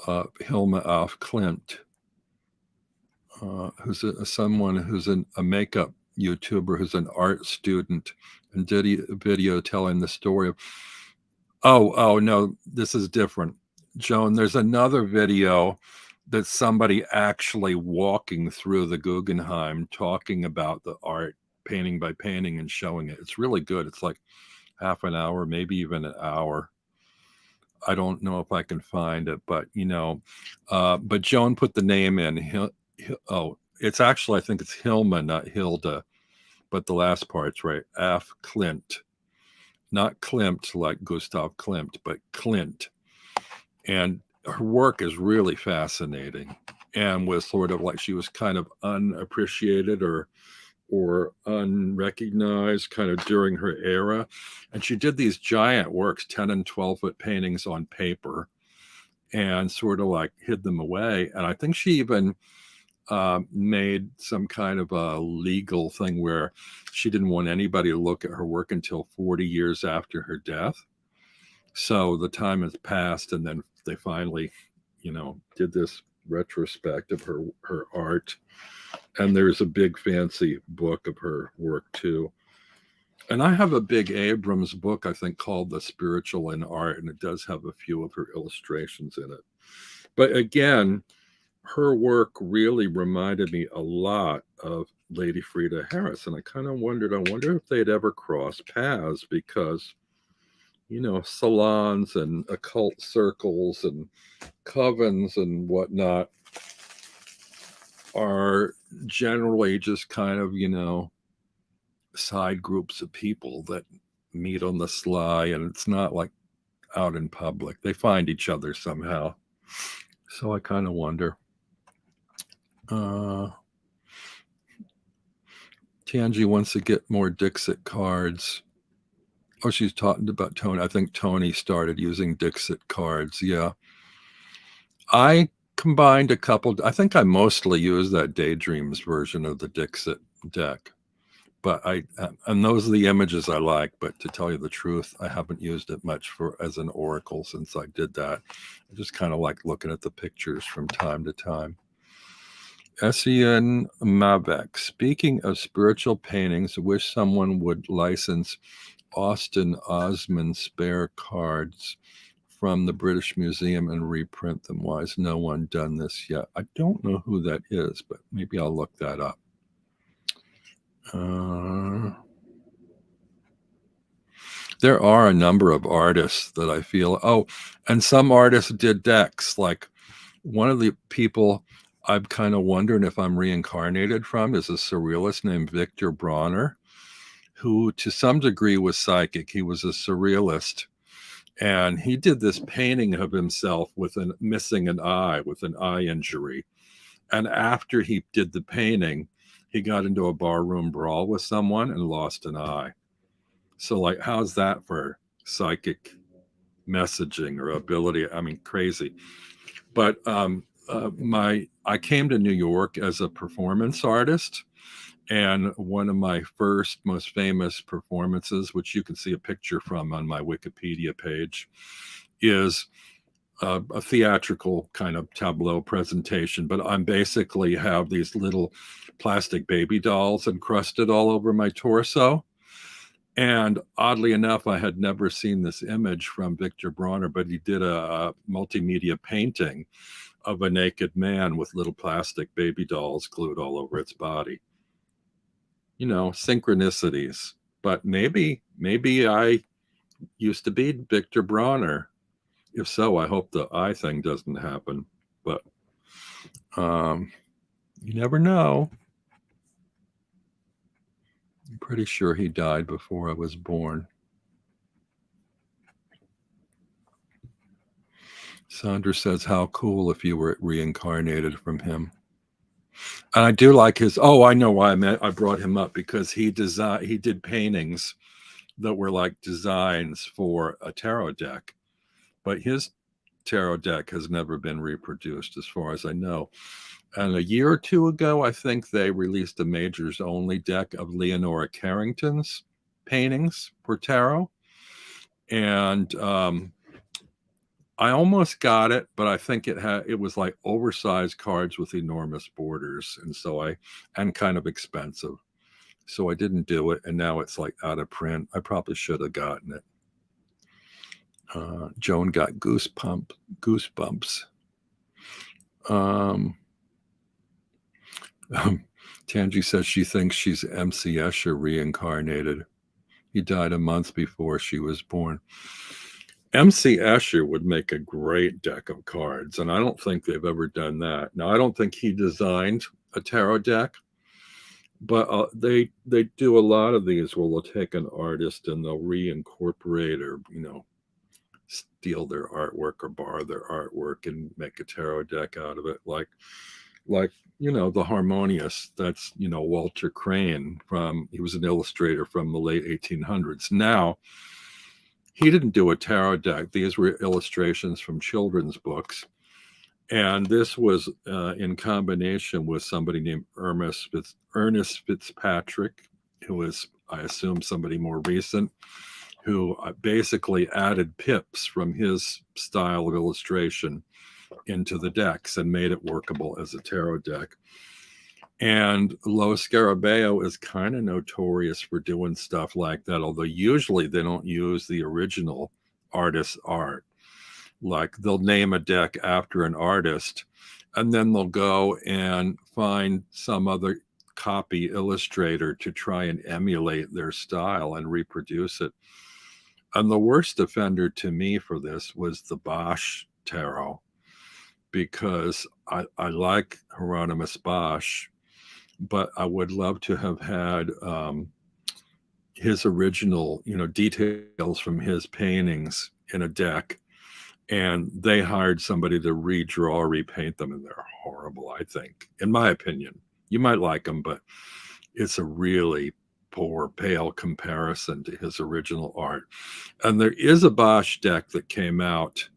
of Hilma af Klint, who's someone who's a makeup YouTuber who's an art student, and did a video telling the story of, oh no, this is different. Joan, there's another video that's somebody actually walking through the Guggenheim talking about the art, painting by painting, and showing it. It's really good. It's like half an hour, maybe even an hour. I don't know if I can find it, but but Joan put the name in. It's actually, I think it's Hilma, not Hilda, but the last part's right. Af Klint, not Klimt like Gustav Klimt, but Klint. And her work is really fascinating, and was sort of like, she was kind of unappreciated or unrecognized kind of during her era. And she did these giant works, 10 and 12 foot paintings on paper, and sort of like hid them away. And I think she even made some kind of a legal thing where she didn't want anybody to look at her work until 40 years after her death. So the time has passed, and then they finally, did this retrospect of her art. And there's a big fancy book of her work too. And I have a big Abrams book, I think, called The Spiritual in Art, and it does have a few of her illustrations in it. But again, her work really reminded me a lot of Lady Frida Harris. And I kind of wonder if they'd ever cross paths, because, salons and occult circles and covens and whatnot are generally just kind of, side groups of people that meet on the sly, and it's not like out in public. They find each other somehow. So I kind of wonder. Tangi wants to get more Dixit cards. Oh, she's talking about Tony. I think Tony started using Dixit cards. Yeah. I combined a couple. I think I mostly use that Daydreams version of the Dixit deck. But and those are the images I like. But to tell you the truth, I haven't used it much as an oracle since I did that. I just kind of like looking at the pictures from time to time. Essien Mavek. Speaking of spiritual paintings, I wish someone would license Austin Osman spare cards from the British Museum and reprint them. Why has no one done this yet? I don't know who that is, but maybe I'll look that up. There are a number of artists that I feel, and some artists did decks. Like one of the people I'm kind of wondering if I'm reincarnated from is a surrealist named Victor Bronner, who to some degree was psychic. He was a surrealist, And he did this painting of himself with missing an eye, with an eye injury. And after he did the painting, he got into a barroom brawl with someone and lost an eye. So, like, how's that for psychic messaging or ability? I mean, crazy. But I came to New York as a performance artist, and one of my first most famous performances, which you can see a picture from on my Wikipedia page, is a theatrical kind of tableau presentation. But I'm basically have these little plastic baby dolls encrusted all over my torso. And oddly enough, I had never seen this image from Victor Bronner, but he did a multimedia painting of a naked man with little plastic baby dolls glued all over its body. You know, synchronicities. But maybe I used to be Victor Bronner. If so, I hope the eye thing doesn't happen. But you never know. I'm pretty sure he died before I was born. Sandra says, how cool if you were reincarnated from him. And I do like his, oh, I know why I brought him up, because he did paintings that were like designs for a tarot deck. But his tarot deck has never been reproduced as far as I know. And a year or two ago, I think they released a majors only deck of Leonora Carrington's paintings for tarot. And I almost got it, but I think it was like oversized cards with enormous borders, and kind of expensive. So I didn't do it, and now it's like out of print. I probably should have gotten it. Joan got goosebumps. Tangi says she thinks she's MC Escher reincarnated. He died a month before she was born. MC Escher would make a great deck of cards, and I don't think they've ever done that. Now, I don't think he designed a tarot deck, but they do a lot of these where they'll take an artist and they'll reincorporate or, steal their artwork or borrow their artwork and make a tarot deck out of it. Like the Harmonious, that's, Walter Crane he was an illustrator from the late 1800s. Now, he didn't do a tarot deck. These were illustrations from children's books. And this was in combination with somebody named Ernest Fitzpatrick, who was, I assume, somebody more recent, who basically added pips from his style of illustration into the decks and made it workable as a tarot deck. And Lo Scarabeo is kind of notorious for doing stuff like that, although usually they don't use the original artist's art. Like, they'll name a deck after an artist, and then they'll go and find some other copy illustrator to try and emulate their style and reproduce it. And the worst offender to me for this was the Bosch Tarot, because I like Hieronymus Bosch, but I would love to have had his original, details from his paintings in a deck. And they hired somebody to redraw, repaint them, and they're horrible, I think, in my opinion. You might like them, but it's a really poor, pale comparison to his original art. And there is a Bosch deck that came out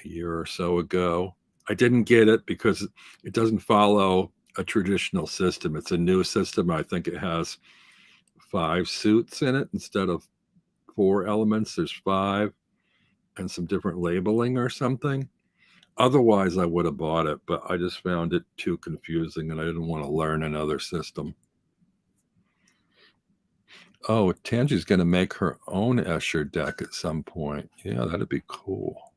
a year or so ago. I didn't get it because it doesn't follow a traditional system. It's a new system. I think it has 5 suits in it instead of 4 elements. There's 5 and some different labeling or something. Otherwise, I would have bought it, but I just found it too confusing and I didn't want to learn another system. Oh, Tangi's going to make her own Escher deck at some point. Yeah, that'd be cool.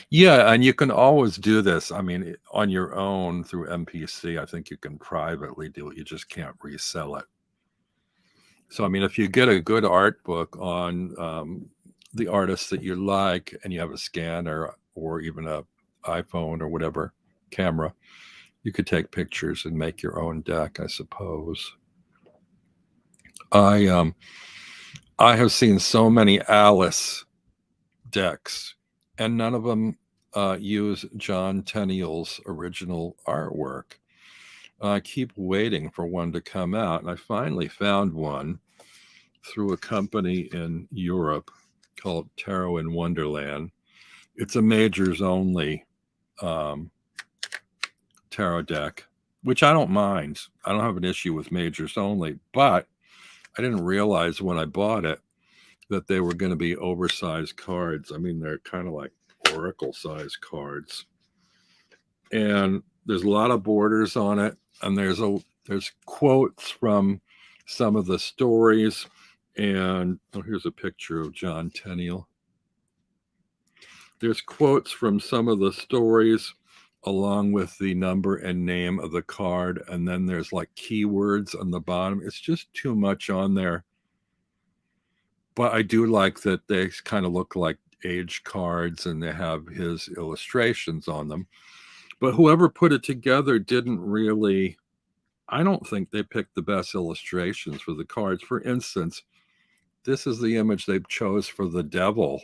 Yeah, and you can always do this. I mean, on your own through MPC, I think you can privately do it. You just can't resell it. So, I mean, if you get a good art book on the artists that you like, and you have a scanner or even a iPhone or whatever camera, you could take pictures and make your own deck, I suppose. I have seen so many Alice decks, and none of them use John Tenniel's original artwork. I keep waiting for one to come out, and I finally found one through a company in Europe called Tarot in Wonderland. It's a majors only tarot deck, which I don't mind. I don't have an issue with majors only, but I didn't realize when I bought it that they were going to be oversized cards. I mean, they're kind of like oracle size cards, and there's a lot of borders on it, and there's quotes from some of the stories. And here's a picture of John Tenniel. There's quotes from some of the stories along with the number and name of the card, and then there's like keywords on the bottom. It's just too much on there. But I do like that they kind of look like age cards and they have his illustrations on them. But whoever put it together didn't really, I don't think they picked the best illustrations for the cards. For instance, this is the image they chose for the devil.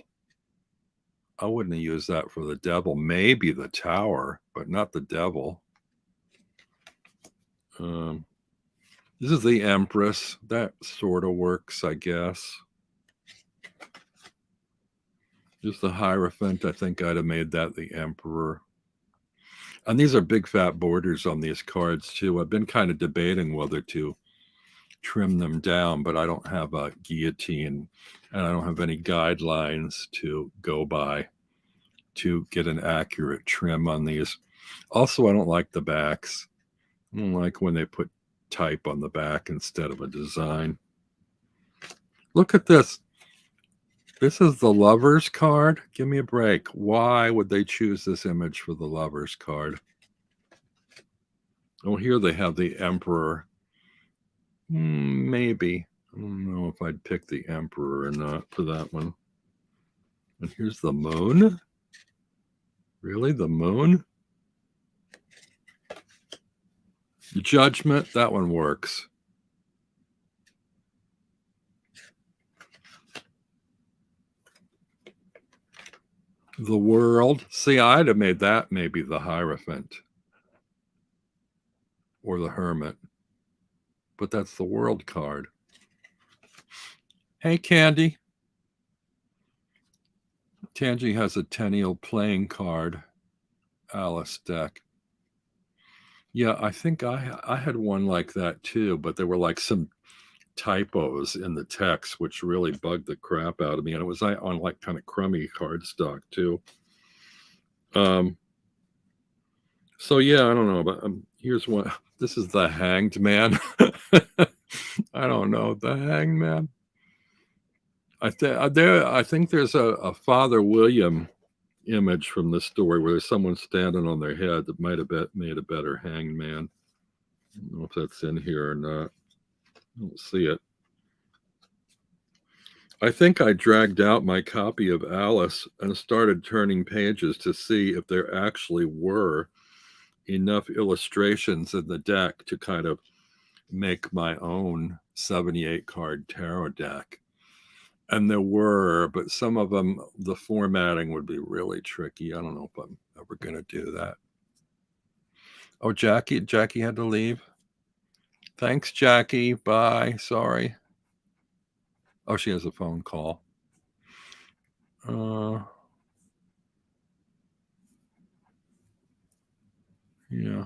I wouldn't have used that for the devil. Maybe the tower, but not the devil. This is the Empress. That sort of works, I guess. Just the Hierophant. I think I'd have made that the Emperor. And these are big fat borders on these cards too. I've been kind of debating whether to trim them down, but I don't have a guillotine and I don't have any guidelines to go by to get an accurate trim on these. Also, I don't like the backs. I don't like when they put type on the back instead of a design. Look at this. This is the Lover's card. Give me a break. Why would they choose this image for the Lover's card? Oh, here they have the Emperor. Maybe. I don't know if I'd pick the Emperor or not for that one. And here's the Moon. Really? The Moon? Judgment. That one works. The World. See, I'd have made that maybe the Hierophant or the Hermit. But that's the World card. Hey, Candy. Tangi has a Tenniel playing card, Alice deck. Yeah, I think I had one like that too, but there were like some typos in the text, which really bugged the crap out of me. And it was on like kind of crummy cardstock too. So yeah, I don't know, but here's one. This is the Hanged Man. I don't know, the Hanged Man. I think there's a Father William image from this story where there's someone standing on their head that might have made a better Hanged Man. I don't know if that's in here or not. I don't see it. I think I dragged out my copy of Alice and started turning pages to see if there actually were enough illustrations in the deck to kind of make my own 78 card tarot deck. And there were, but some of them, the formatting would be really tricky. I don't know if I'm ever going to do that. Oh, Jackie had to leave. Thanks, Jackie. Bye. Sorry. Oh, she has a phone call. Yeah.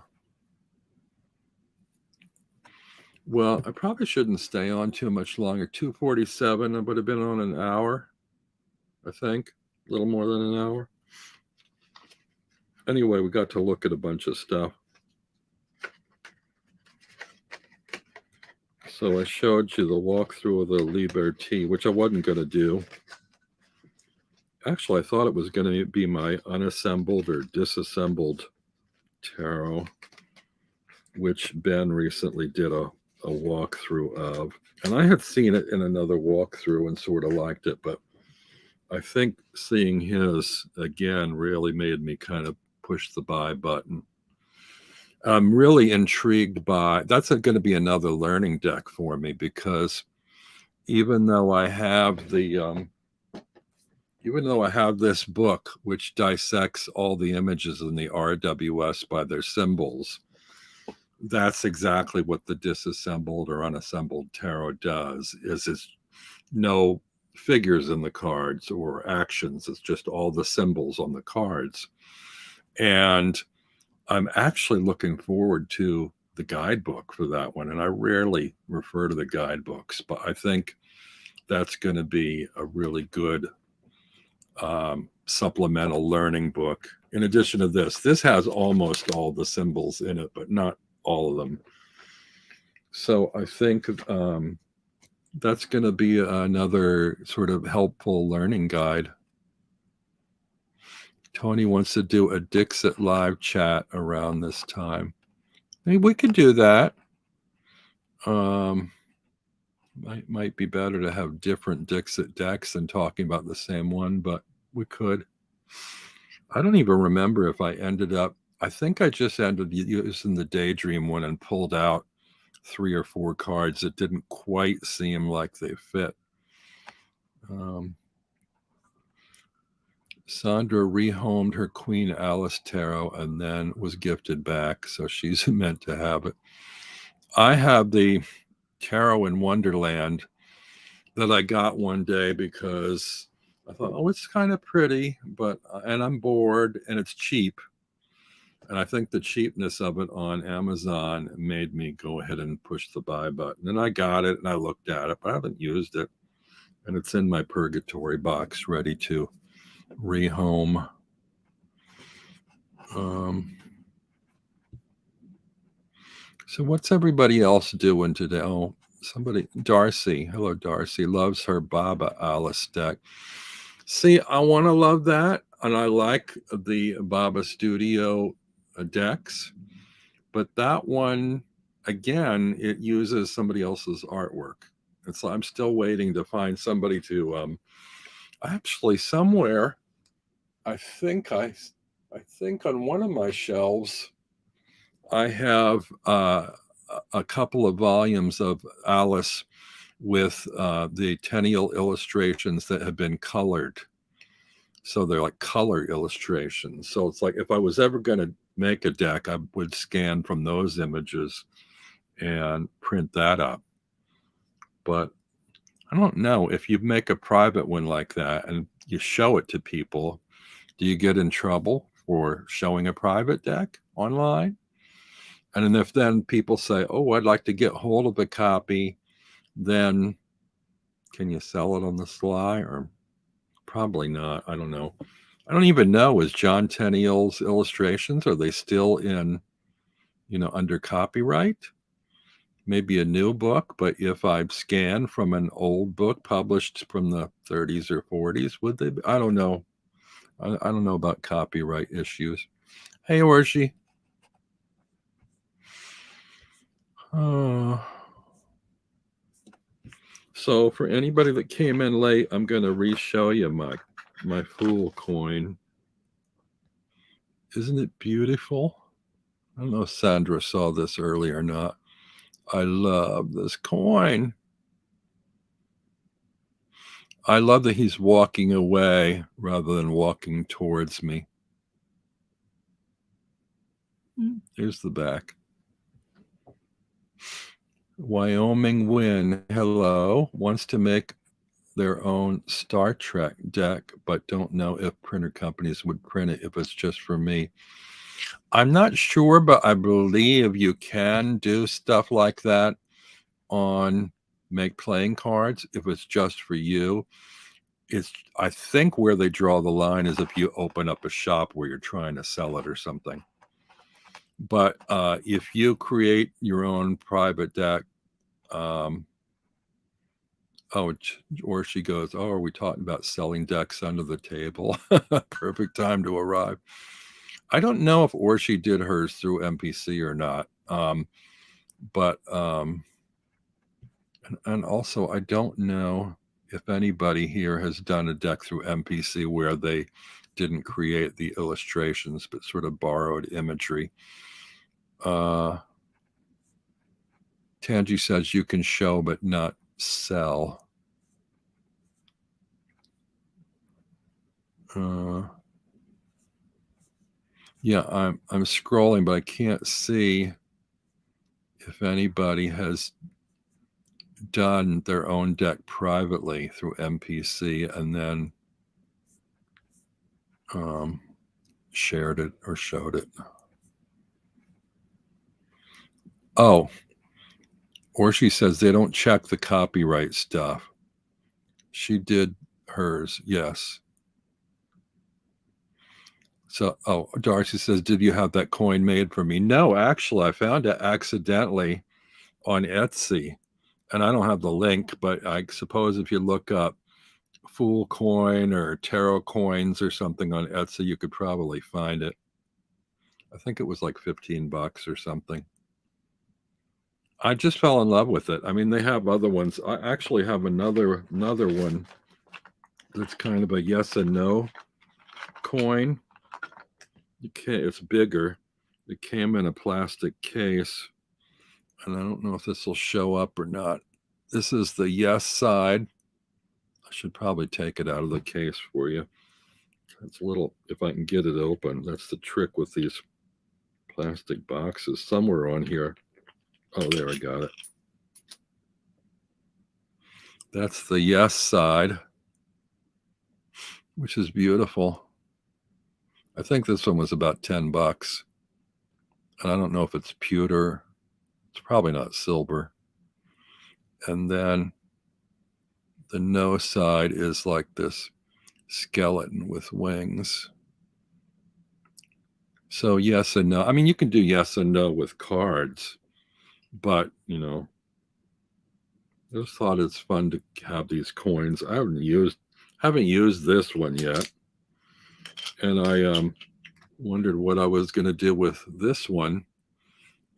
Well, I probably shouldn't stay on too much longer. 2:47. I would have been on an hour, I think. A little more than an hour. Anyway, we got to look at a bunch of stuff. So I showed you the walkthrough of the Liberty, which I wasn't going to do. Actually, I thought it was going to be my unassembled or disassembled tarot, which Ben recently did a walkthrough of. And I had seen it in another walkthrough and sort of liked it, but I think seeing his again really made me kind of push the buy button. I'm really intrigued by, that's going to be another learning deck for me because even though I have this book which dissects all the images in the RWS by their symbols, that's exactly what the disassembled or unassembled tarot does. It's no figures in the cards or actions. It's just all the symbols on the cards. And I'm actually looking forward to the guidebook for that one. And I rarely refer to the guidebooks, but I think that's going to be a really good supplemental learning book. In addition to this has almost all the symbols in it, but not all of them. So I think that's going to be another sort of helpful learning guide. Tony wants to do a Dixit live chat around this time. Maybe we could do that. Might be better to have different Dixit decks than talking about the same one, but we could. I don't even remember if I ended up, I think I just ended using the Daydream one and pulled out 3 or 4 cards that didn't quite seem like they fit. Sandra rehomed her Queen Alice tarot and then was gifted back, so she's meant to have it. I have the Tarot in Wonderland that I got one day because I thought, oh, it's kind of pretty, and I'm bored and it's cheap. And I think the cheapness of it on Amazon made me go ahead and push the buy button. And I got it and I looked at it, but I haven't used it. And it's in my purgatory box ready to rehome. So what's everybody else doing today? Oh, Darcy. Hello, Darcy. Loves her Baba Alice deck. See, I want to love that. And I like the Baba Studio decks. But that one, again, it uses somebody else's artwork. It's I'm still waiting to find somebody to actually somewhere. I think on one of my shelves I have a couple of volumes of Alice with the Tenniel illustrations that have been colored. So they're like color illustrations. So it's like if I was ever going to make a deck, I would scan from those images and print that up. But I don't know, if you make a private one like that and you show it to people, do you get in trouble for showing a private deck online? And if then people say, oh, I'd like to get hold of a copy, then can you sell it on the sly? Or probably not. I don't know. I don't even know. Is John Tenniel's illustrations, are they still in, under copyright? Maybe a new book, but if I scan from an old book published from the 30s or 40s, would they? I don't know. I don't know about copyright issues. Hey, Orshi. So for anybody that came in late, I'm going to re-show you my Fool coin. Isn't it beautiful? I don't know if Sandra saw this earlier or not. I love this coin. I love that he's walking away rather than walking towards me. Here's the back. Wyoming Win, hello, wants to make their own Star Trek deck, but don't know if printer companies would print it if it's just for me. I'm not sure, but I believe you can do stuff like that on Make Playing Cards if it's just for you. I think where they draw the line is if you open up a shop where you're trying to sell it or something. But if you create your own private deck, or she goes, oh, are we talking about selling decks under the table? Perfect time to arrive. I don't know if Orshi did hers through MPC or not. And also, I don't know if anybody here has done a deck through MPC where they didn't create the illustrations, but sort of borrowed imagery. Tangi says you can show but not sell. Yeah, I'm scrolling, but I can't see if anybody has done their own deck privately through MPC and then shared it or showed it. Oh, or she says they don't check the copyright stuff. She did hers, yes. So, Darcy says, did you have that coin made for me? No, actually, I found it accidentally on Etsy. And I don't have the link, but I suppose if you look up Fool Coin or Tarot Coins or something on Etsy, you could probably find it. I think it was like $15 or something. I just fell in love with it. I mean, they have other ones. I actually have another one that's kind of a yes and no coin. It's bigger. It came in a plastic case, and I don't know if this will show up or not. This is the yes side. I should probably take it out of the case for you. It's a little, if I can get it open. That's the trick with these plastic boxes. Somewhere on here. Oh, there, I got it. That's the yes side, which is beautiful. I think this one was about $10. And I don't know if it's pewter. It's probably not silver. And then the no side is like this skeleton with wings. So yes and no. I mean, you can do yes and no with cards, but you know, I just thought it's fun to have these coins. I haven't used this one yet, and I wondered what I was going to do with this one.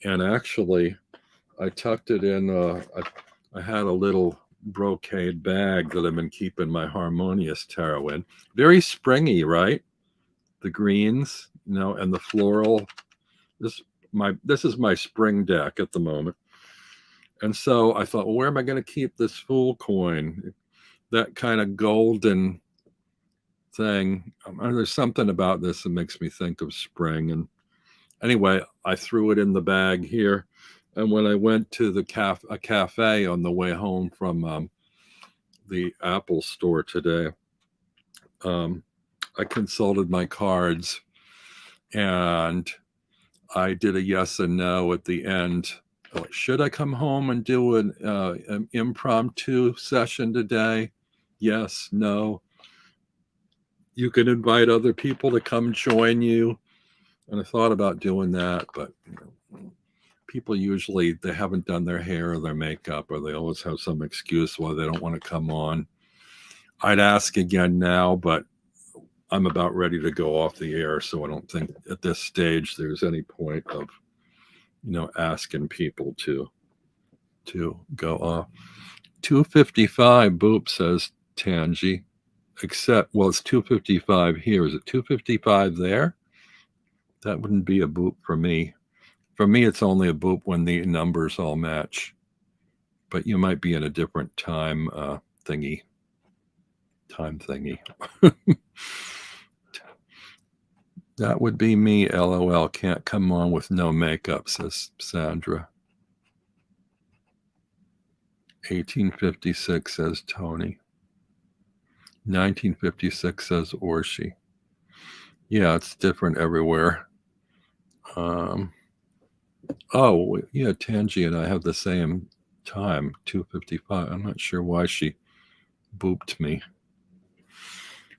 And actually, I tucked it in. I had a little brocade bag that I've been keeping my Harmonious Tarot in. Very springy, right? The greens, and the floral. This is my spring deck at the moment. And so I thought, well, where am I going to keep this Fool coin? That kind of golden thing. There's something about this that makes me think of spring. And anyway, I threw it in the bag here. And when I went to a cafe on the way home from the Apple store today, I consulted my cards and I did a yes and no at the end. Should I come home and do an impromptu session today? Yes, no. You can invite other people to come join you. And I thought about doing that, but people usually, they haven't done their hair or their makeup, or they always have some excuse why they don't want to come on. I'd ask again now, but I'm about ready to go off the air, so I don't think at this stage there's any point of asking people to go off. 255 boop, says Tangi. Except, well, it's 255 here. Is it 255 there? That wouldn't be a boop for me. For me, it's only a boop when the numbers all match. But you might be in a different time thingy. That would be me, LOL. Can't come on with no makeup, says Sandra. 1856, says Tony. 1956, says Orshi. Yeah, it's different everywhere. Oh, yeah, Tangi and I have the same time, 2:55. I'm not sure why she booped me.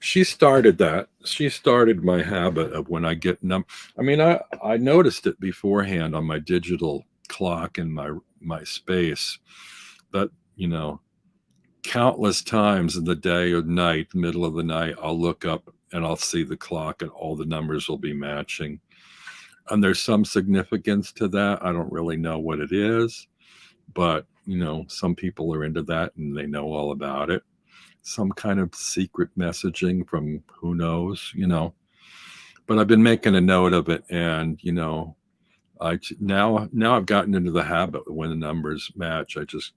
She started that. She started my habit of when I get I mean, I noticed it beforehand on my digital clock in my space, but countless times in the day or night, middle of the night, I'll look up and I'll see the clock and all the numbers will be matching. And there's some significance to that. I don't really know what it is, but some people are into that and they know all about it. Some kind of secret messaging from who knows, but I've been making a note of it. And, now I've gotten into the habit when the numbers match, I just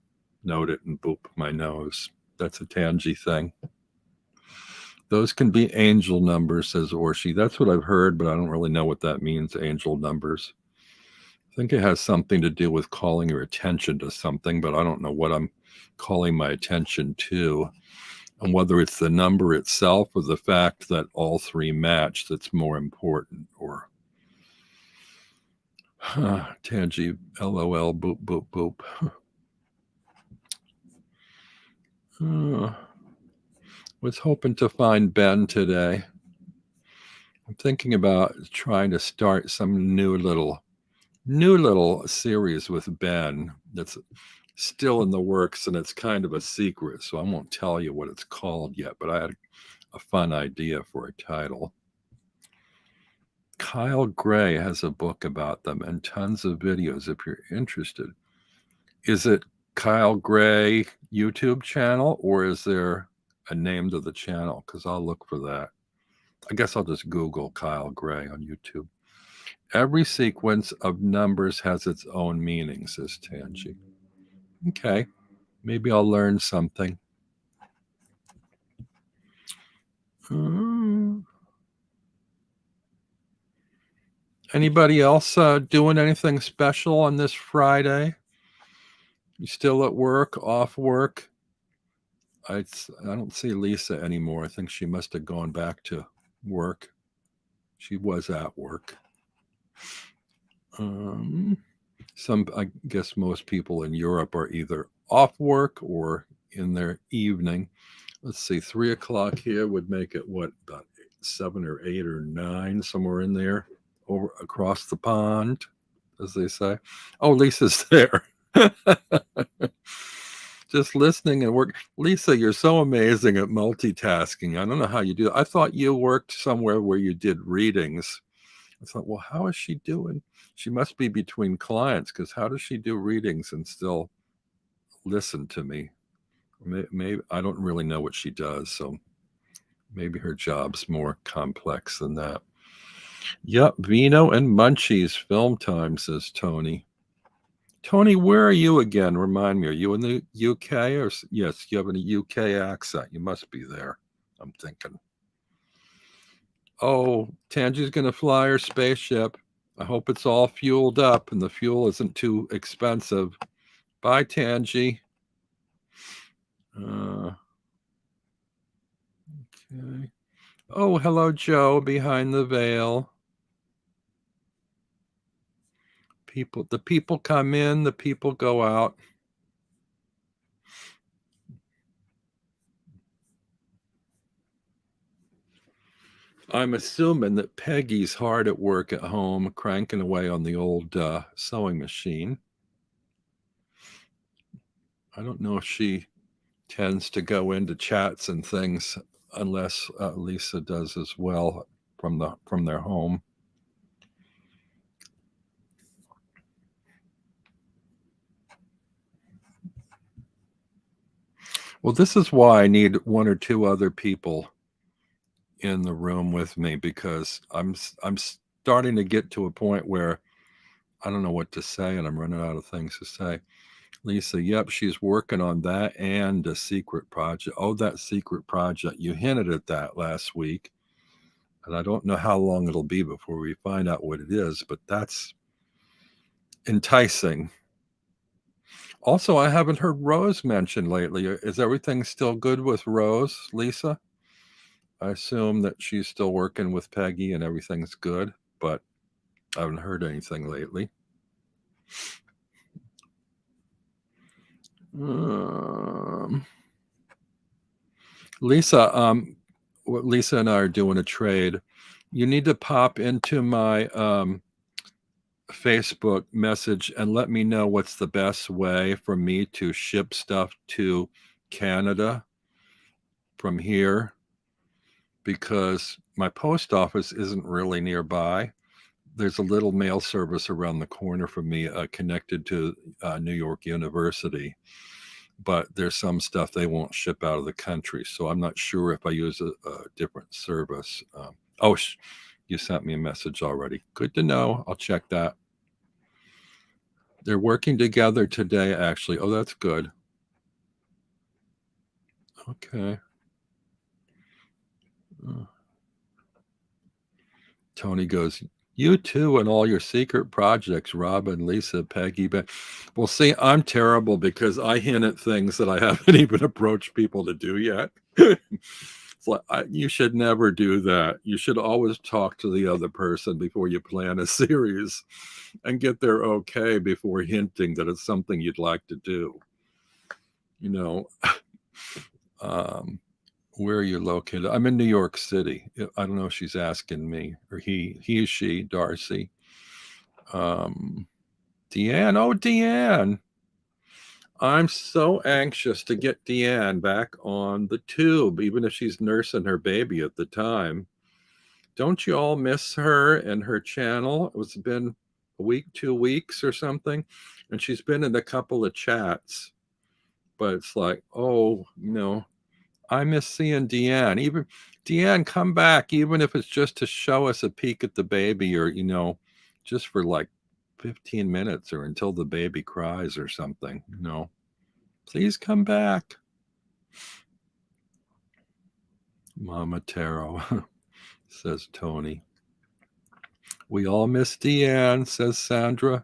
note it and boop my nose. That's a Tangi thing. Those can be angel numbers, says Orshi. That's what I've heard, but I don't really know what that means, angel numbers. I think it has something to do with calling your attention to something, but I don't know what I'm calling my attention to. And whether it's the number itself or the fact that all three match that's more important. Or Tangy, LOL, boop, boop, boop. Was hoping to find Ben today. I'm thinking about trying to start some new little series with Ben that's still in the works, and it's kind of a secret, so I won't tell you what it's called yet, but I had a fun idea for a title. Kyle Gray has a book about them and tons of videos if you're interested. Is it Kyle Gray YouTube channel, or is there a name to the channel? Because I'll look for that. I guess I'll just Google Kyle Gray on YouTube. Every sequence of numbers has its own meaning, says Tangi. Okay, maybe I'll learn something. Anybody else doing anything special on this Friday? You still at work, off work? I don't see Lisa anymore. I think she must have gone back to work. She was at work. I guess most people in Europe are either off work or in their evening. Let's see, 3 o'clock here would make it what, about 7 or 8 or 9, somewhere in there, over across the pond, as they say. Oh, Lisa's there. Just listening and work. Lisa, you're so amazing at multitasking. I don't know how you do it. I thought you worked somewhere where you did readings. I thought, well, how is she doing? She must be between clients, because how does she do readings and still listen to me? Maybe I don't really know what she does, so maybe her job's more complex than that. Yep, Vino and Munchies film time, says Tony. Tony, where are you again? Remind me, are you in the UK? Or yes, you have a UK accent. You must be there, I'm thinking. Oh, Tangi's going to fly her spaceship. I hope it's all fueled up and the fuel isn't too expensive. Bye, Tangi. Okay. Oh, hello, Joe, behind the veil. The people come in, the people go out. I'm assuming that Peggy's hard at work at home, cranking away on the old sewing machine. I don't know if she tends to go into chats and things unless Lisa does as well from their home. Well, this is why I need 1 or 2 other people in the room with me, because I'm starting to get to a point where I don't know what to say and I'm running out of things to say. Lisa, yep, she's working on that and a secret project. Oh, that secret project. You hinted at that last week. And I don't know how long it'll be before we find out what it is, but that's enticing. Also, I haven't heard Rose mentioned lately. Is everything still good with Rose, Lisa? I assume that she's still working with Peggy and everything's good, but I haven't heard anything lately. Lisa, Lisa and I are doing a trade. You need to pop into my Facebook message and let me know what's the best way for me to ship stuff to Canada from here, because my post office isn't really nearby. There's a little mail service around the corner from me connected to New York University, but there's some stuff they won't ship out of the country. So I'm not sure if I use a different service. You sent me a message already. Good to know. I'll check that. They're working together today, actually. Oh, that's good. Okay. Uh, Tony goes, you too, and all your secret projects, Robin, Lisa, Peggy. But well, see, I'm terrible because I hint at things that I haven't even approached people to do yet. It's like, you should never do that. You should always talk to the other person before you plan a series and get their okay before hinting that it's something you'd like to do. You know, where are you located? I'm in New York City. I don't know if she's asking me or he is she, Darcy. Deanne. Oh, Deanne. I'm so anxious to get Deanne back on the tube, even if she's nursing her baby at the time. Don't you all miss her and her channel? It's been a week, 2 weeks or something, and she's been in a couple of chats. But it's like, oh, I miss seeing Deanne. Even Deanne, come back, even if it's just to show us a peek at the baby, or just for like 15 minutes or until the baby cries or something. Please come back, Mama Tarot. Says Tony. We all miss Deanne, says Sandra.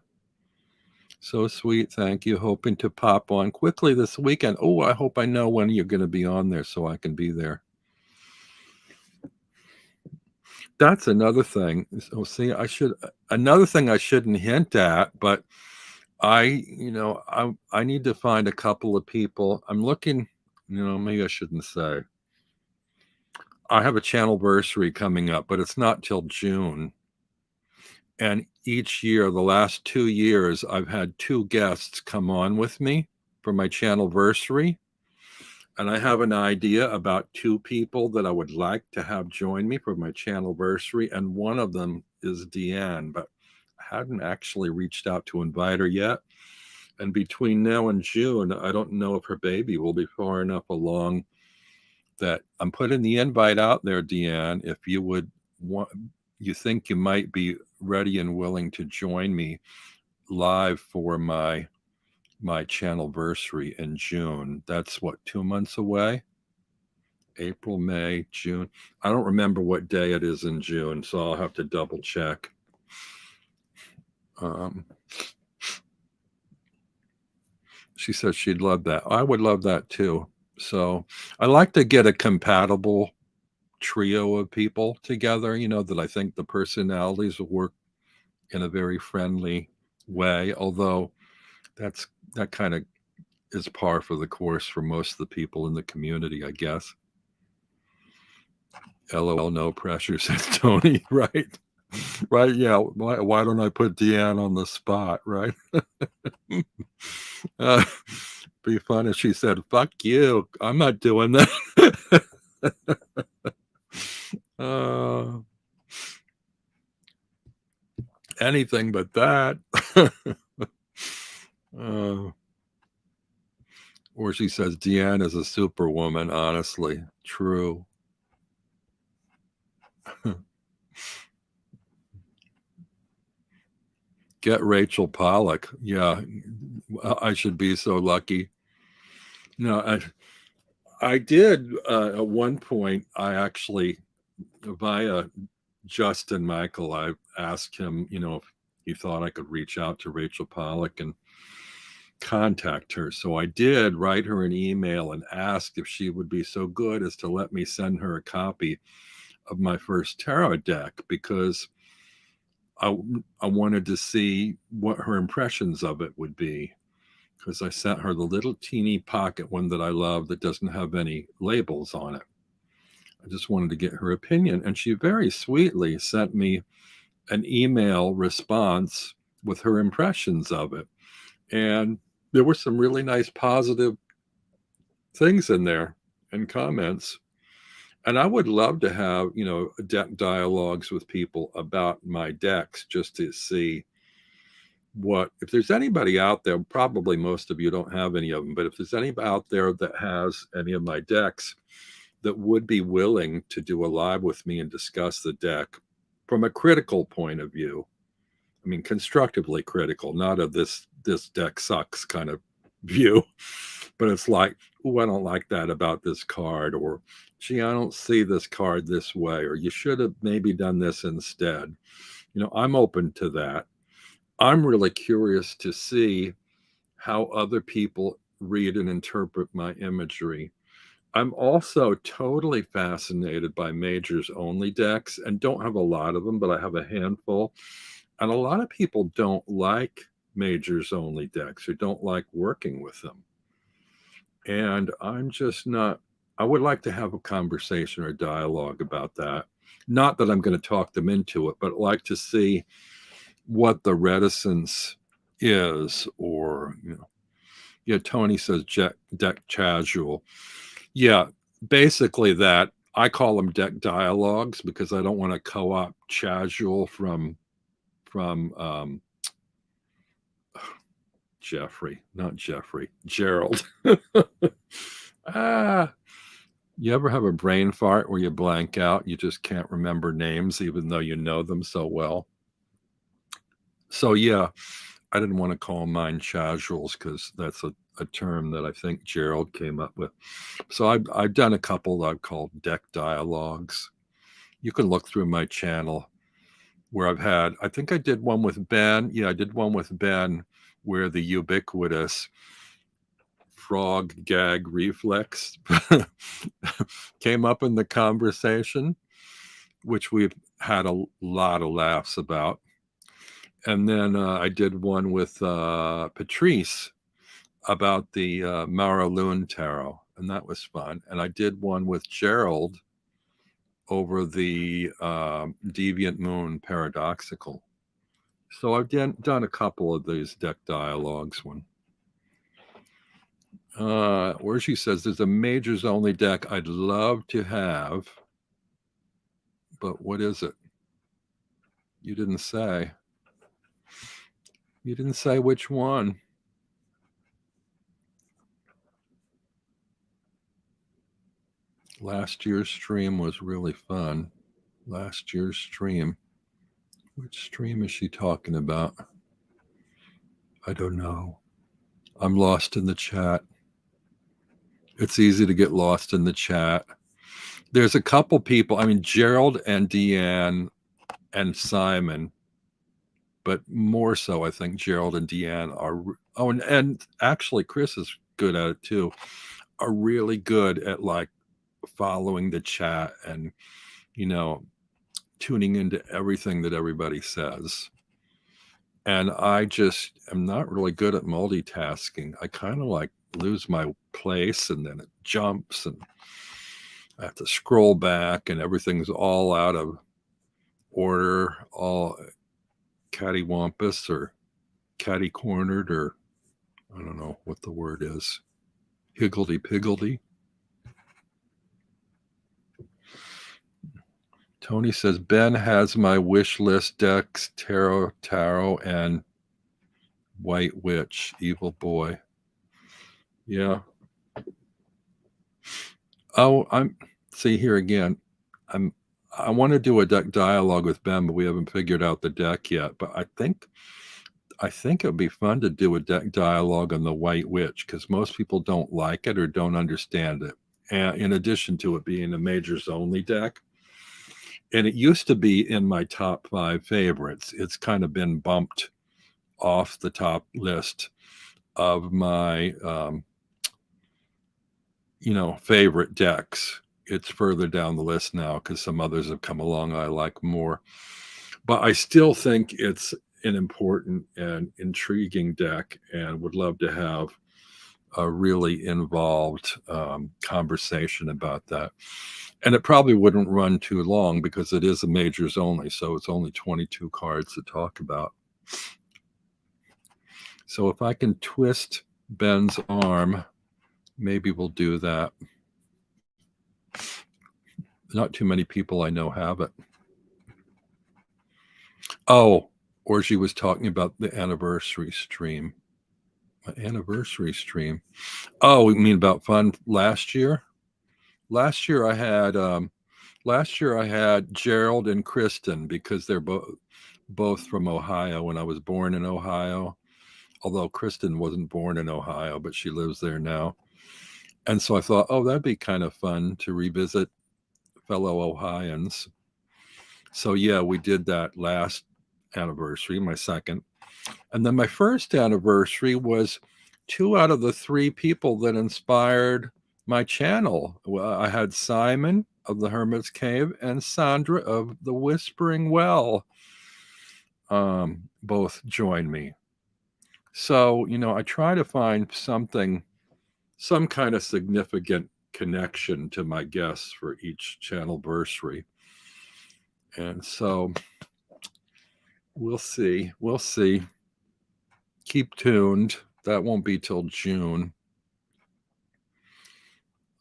So sweet, thank you. Hoping to pop on quickly this weekend. Oh, I hope I know when you're going to be on there so I can be there. That's another thing. So see, another thing I shouldn't hint at, but I need to find a couple of people. I'm looking, maybe I shouldn't say. I have a channelversary coming up, but it's not till June. And each year, the last 2 years, I've had 2 guests come on with me for my channelversary. And I have an idea about 2 people that I would like to have join me for my channelversary. And one of them is Deanne, but I hadn't actually reached out to invite her yet. And between now and June, I don't know if her baby will be far enough along that I'm putting the invite out there, Deanne, if you think you might be ready and willing to join me live for my channelversary in June. That's 2 months away? April, May, June. I don't remember what day it is in June, so I'll have to double check. She says she'd love that. I would love that too. So I like to get a compatible trio of people together, that I think the personalities will work in a very friendly way, although that kind of is par for the course for most of the people in the community, I guess. LOL, no pressure, says Tony. Right. Yeah. Why don't I put Deanne on the spot? Right. Be fun if she said, fuck you, I'm not doing that. Anything but that. Or she says Deanne is a superwoman. Honestly, true. Get Rachel Pollack. Yeah, I should be so lucky. No, I did at one point. I actually, via Justin Michael, I asked him, if he thought I could reach out to Rachel Pollack and contact her. So I did write her an email and ask if she would be so good as to let me send her a copy of my first tarot deck, because I wanted to see what her impressions of it would be, because I sent her the little teeny pocket one that I love that doesn't have any labels on it. I just wanted to get her opinion, and she very sweetly sent me an email response with her impressions of it. And there were some really nice positive things in there and comments. And I would love to have, deck dialogues with people about my decks, just to see if there's anybody out there. Probably most of you don't have any of them, but if there's anybody out there that has any of my decks that would be willing to do a live with me and discuss the deck from a critical point of view. I mean, constructively critical, not of this deck sucks kind of view, but it's like, oh, I don't like that about this card, or gee, I don't see this card this way, or you should have maybe done this instead. I'm open to that. I'm really curious to see how other people read and interpret my imagery. I'm also totally fascinated by majors only decks, and don't have a lot of them, but I have a handful. And a lot of people don't like majors only decks or don't like working with them. And I'm just not, I would like to have a conversation or dialogue about that. Not that I'm going to talk them into it, but like to see what the reticence is, or, yeah, Tony says deck casual. Yeah, basically that. I call them deck dialogues because I don't want to co-opt casual from Gerald. You ever have a brain fart where you blank out? You just can't remember names, even though you know them so well. So yeah, I didn't want to call mine casuals because that's a term that I think Gerald came up with. So I've done a couple that I've called deck dialogues. You can look through my channel where I think I did one with Ben. Yeah, I did one with Ben where the ubiquitous frog gag reflex came up in the conversation, which we've had a lot of laughs about. And then I did one with Patrice about the Maraloon Tarot, and that was fun. And I did one with Gerald over the Deviant Moon Paradoxical. So I've done a couple of these deck dialogues. Where she says there's a majors only deck I'd love to have, but what is it? You didn't say. You didn't say which one. Last year's stream was really fun. Last year's stream. Which stream is she talking about? I don't know. I'm lost in the chat. It's easy to get lost in the chat. There's a couple people, I mean, Gerald and Deanne and Simon, but more so, I think Gerald and Deanne are, and actually Chris is good at it too, are really good at like following the chat and, tuning into everything that everybody says. And I just am not really good at multitasking. I kind of like lose my place and then it jumps and I have to scroll back and everything's all out of order, all cattywampus or catty cornered, or I don't know what the word is. Higgledy piggledy. Tony says, Ben has my wish list decks, Tarot, and White Witch, Evil Boy. Yeah. Oh, see here again. I want to do a deck dialogue with Ben, but we haven't figured out the deck yet. But I think it would be fun to do a deck dialogue on the White Witch because most people don't like it or don't understand it. And in addition to it being a majors only deck, and it used to be in my top 5 favorites. It's kind of been bumped off the top list of my, favorite decks. It's further down the list now because some others have come along I like more. But I still think it's an important and intriguing deck and would love to have a really involved conversation about that. And it probably wouldn't run too long because it is a majors only, so it's only 22 cards to talk about. So if I can twist Ben's arm, maybe we'll do that. Not too many people I know have it. Oh, or she was talking about the anniversary stream. My anniversary stream. Oh, you mean about fun last year? Last year I had Gerald and Kristen because they're both from Ohio, and I was born in Ohio. Although Kristen wasn't born in Ohio, but she lives there now. And so I thought, oh, that'd be kind of fun to revisit fellow Ohioans. So yeah, we did that last anniversary, my second. And then my first anniversary was 2 out of the 3 people that inspired my channel. Well, I had Simon of the Hermit's Cave and Sandra of the Whispering Well both join me. So, I try to find something, some kind of significant connection to my guests for each channelversary. And so we'll see. We'll see. Keep tuned. That won't be till June.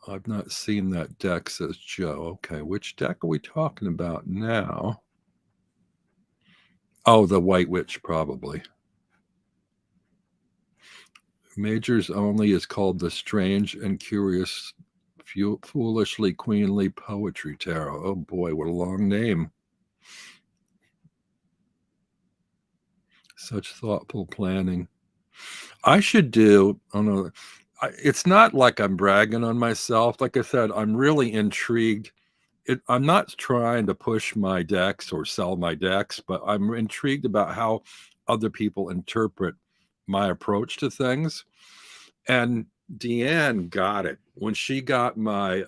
I've not seen that deck, says Joe. Okay, which deck are we talking about now? Oh, the White Witch, probably. Majors Only is called the Strange and Curious Foolishly Queenly Poetry Tarot. Oh boy, what a long name. Such thoughtful planning. I should do, oh no, it's not like I'm bragging on myself. Like I said, I'm really intrigued. I'm not trying to push my decks or sell my decks, but I'm intrigued about how other people interpret my approach to things. And Deanne got it when she got my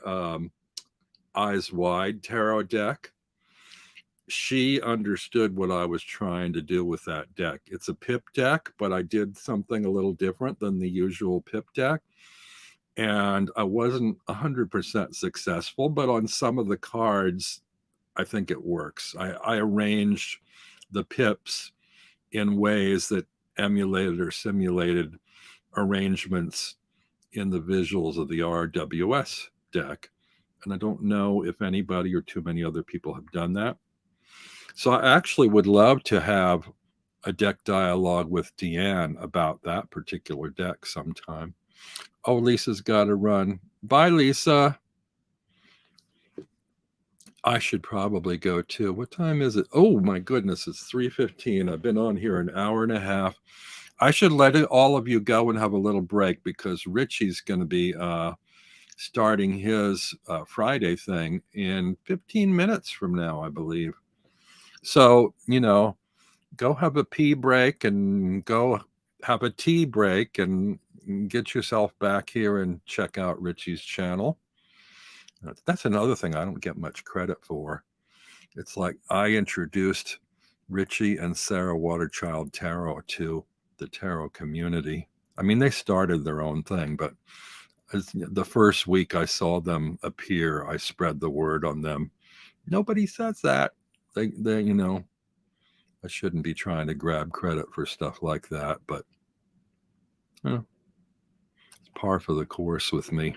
Eyes Wide tarot deck. She understood what I was trying to do with that deck. It's a pip deck, but I did something a little different than the usual pip deck. And I wasn't 100% successful, but on some of the cards, I think it works. I arranged the pips in ways that emulated or simulated arrangements in the visuals of the RWS deck. And I don't know if anybody or too many other people have done that. So I actually would love to have a deck dialogue with Deanne about that particular deck sometime. Oh, Lisa's got to run. Bye, Lisa. I should probably go too. What time is it? Oh my goodness, it's 3:15. I've been on here an hour and a half. I should let all of you go and have a little break because Richie's going to be starting his Friday thing in 15 minutes from now, I believe. So, go have a pee break and go have a tea break and get yourself back here and check out Richie's channel. That's another thing I don't get much credit for. It's like I introduced Richie and Sarah Waterchild Tarot to the tarot community. I mean, they started their own thing, but the first week I saw them appear, I spread the word on them. Nobody says that. They I shouldn't be trying to grab credit for stuff like that, but it's par for the course with me.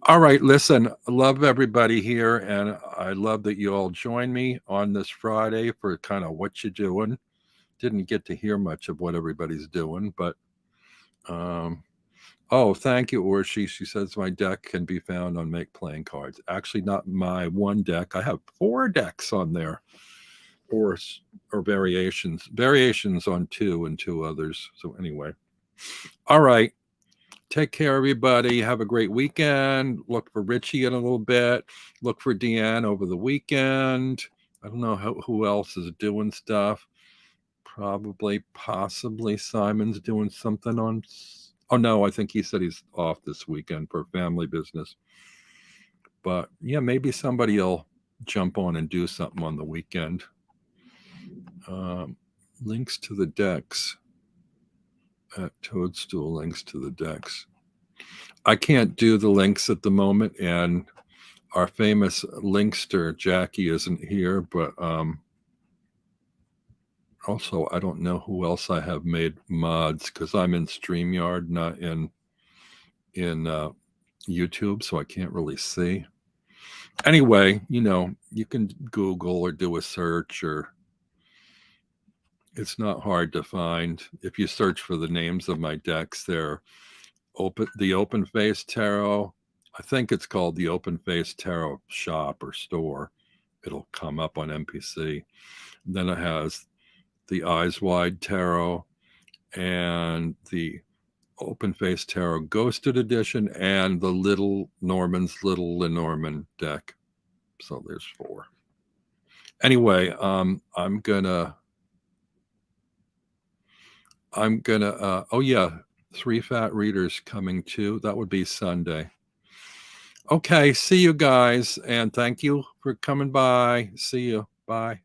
All right, listen, I love everybody here, and I love that you all join me on this Friday for kind of what you doing. Didn't get to hear much of what everybody's doing, but oh, thank you, Orshi. She says my deck can be found on Make Playing Cards. Actually, not my one deck. I have 4 decks on there, or variations on 2 and 2 others. So anyway, all right. Take care, everybody. Have a great weekend. Look for Richie in a little bit. Look for Deanne over the weekend. I don't know who else is doing stuff. Possibly Simon's doing something on. Oh, no, I think he said he's off this weekend for family business. But yeah, maybe somebody will jump on and do something on the weekend. Links to the decks. At Toadstool, links to the decks. I can't do the links at the moment, and our famous linkster Jackie isn't here, but also I don't know who else I have made mods because I'm in StreamYard, not in YouTube, so I can't really see. Anyway, you can Google or do a search, or it's not hard to find. If you search for the names of my decks, they're the Open Face Tarot. I think it's called the Open Face Tarot shop or store. It'll come up on NPC. Then it has the Eyes Wide Tarot and the Open Face Tarot Ghosted Edition, and the Little Lenormand deck. So there's 4. Anyway, I'm gonna oh yeah, 3 fat readers coming too. That would be Sunday. Okay, see you guys, and thank you for coming by. See you. Bye.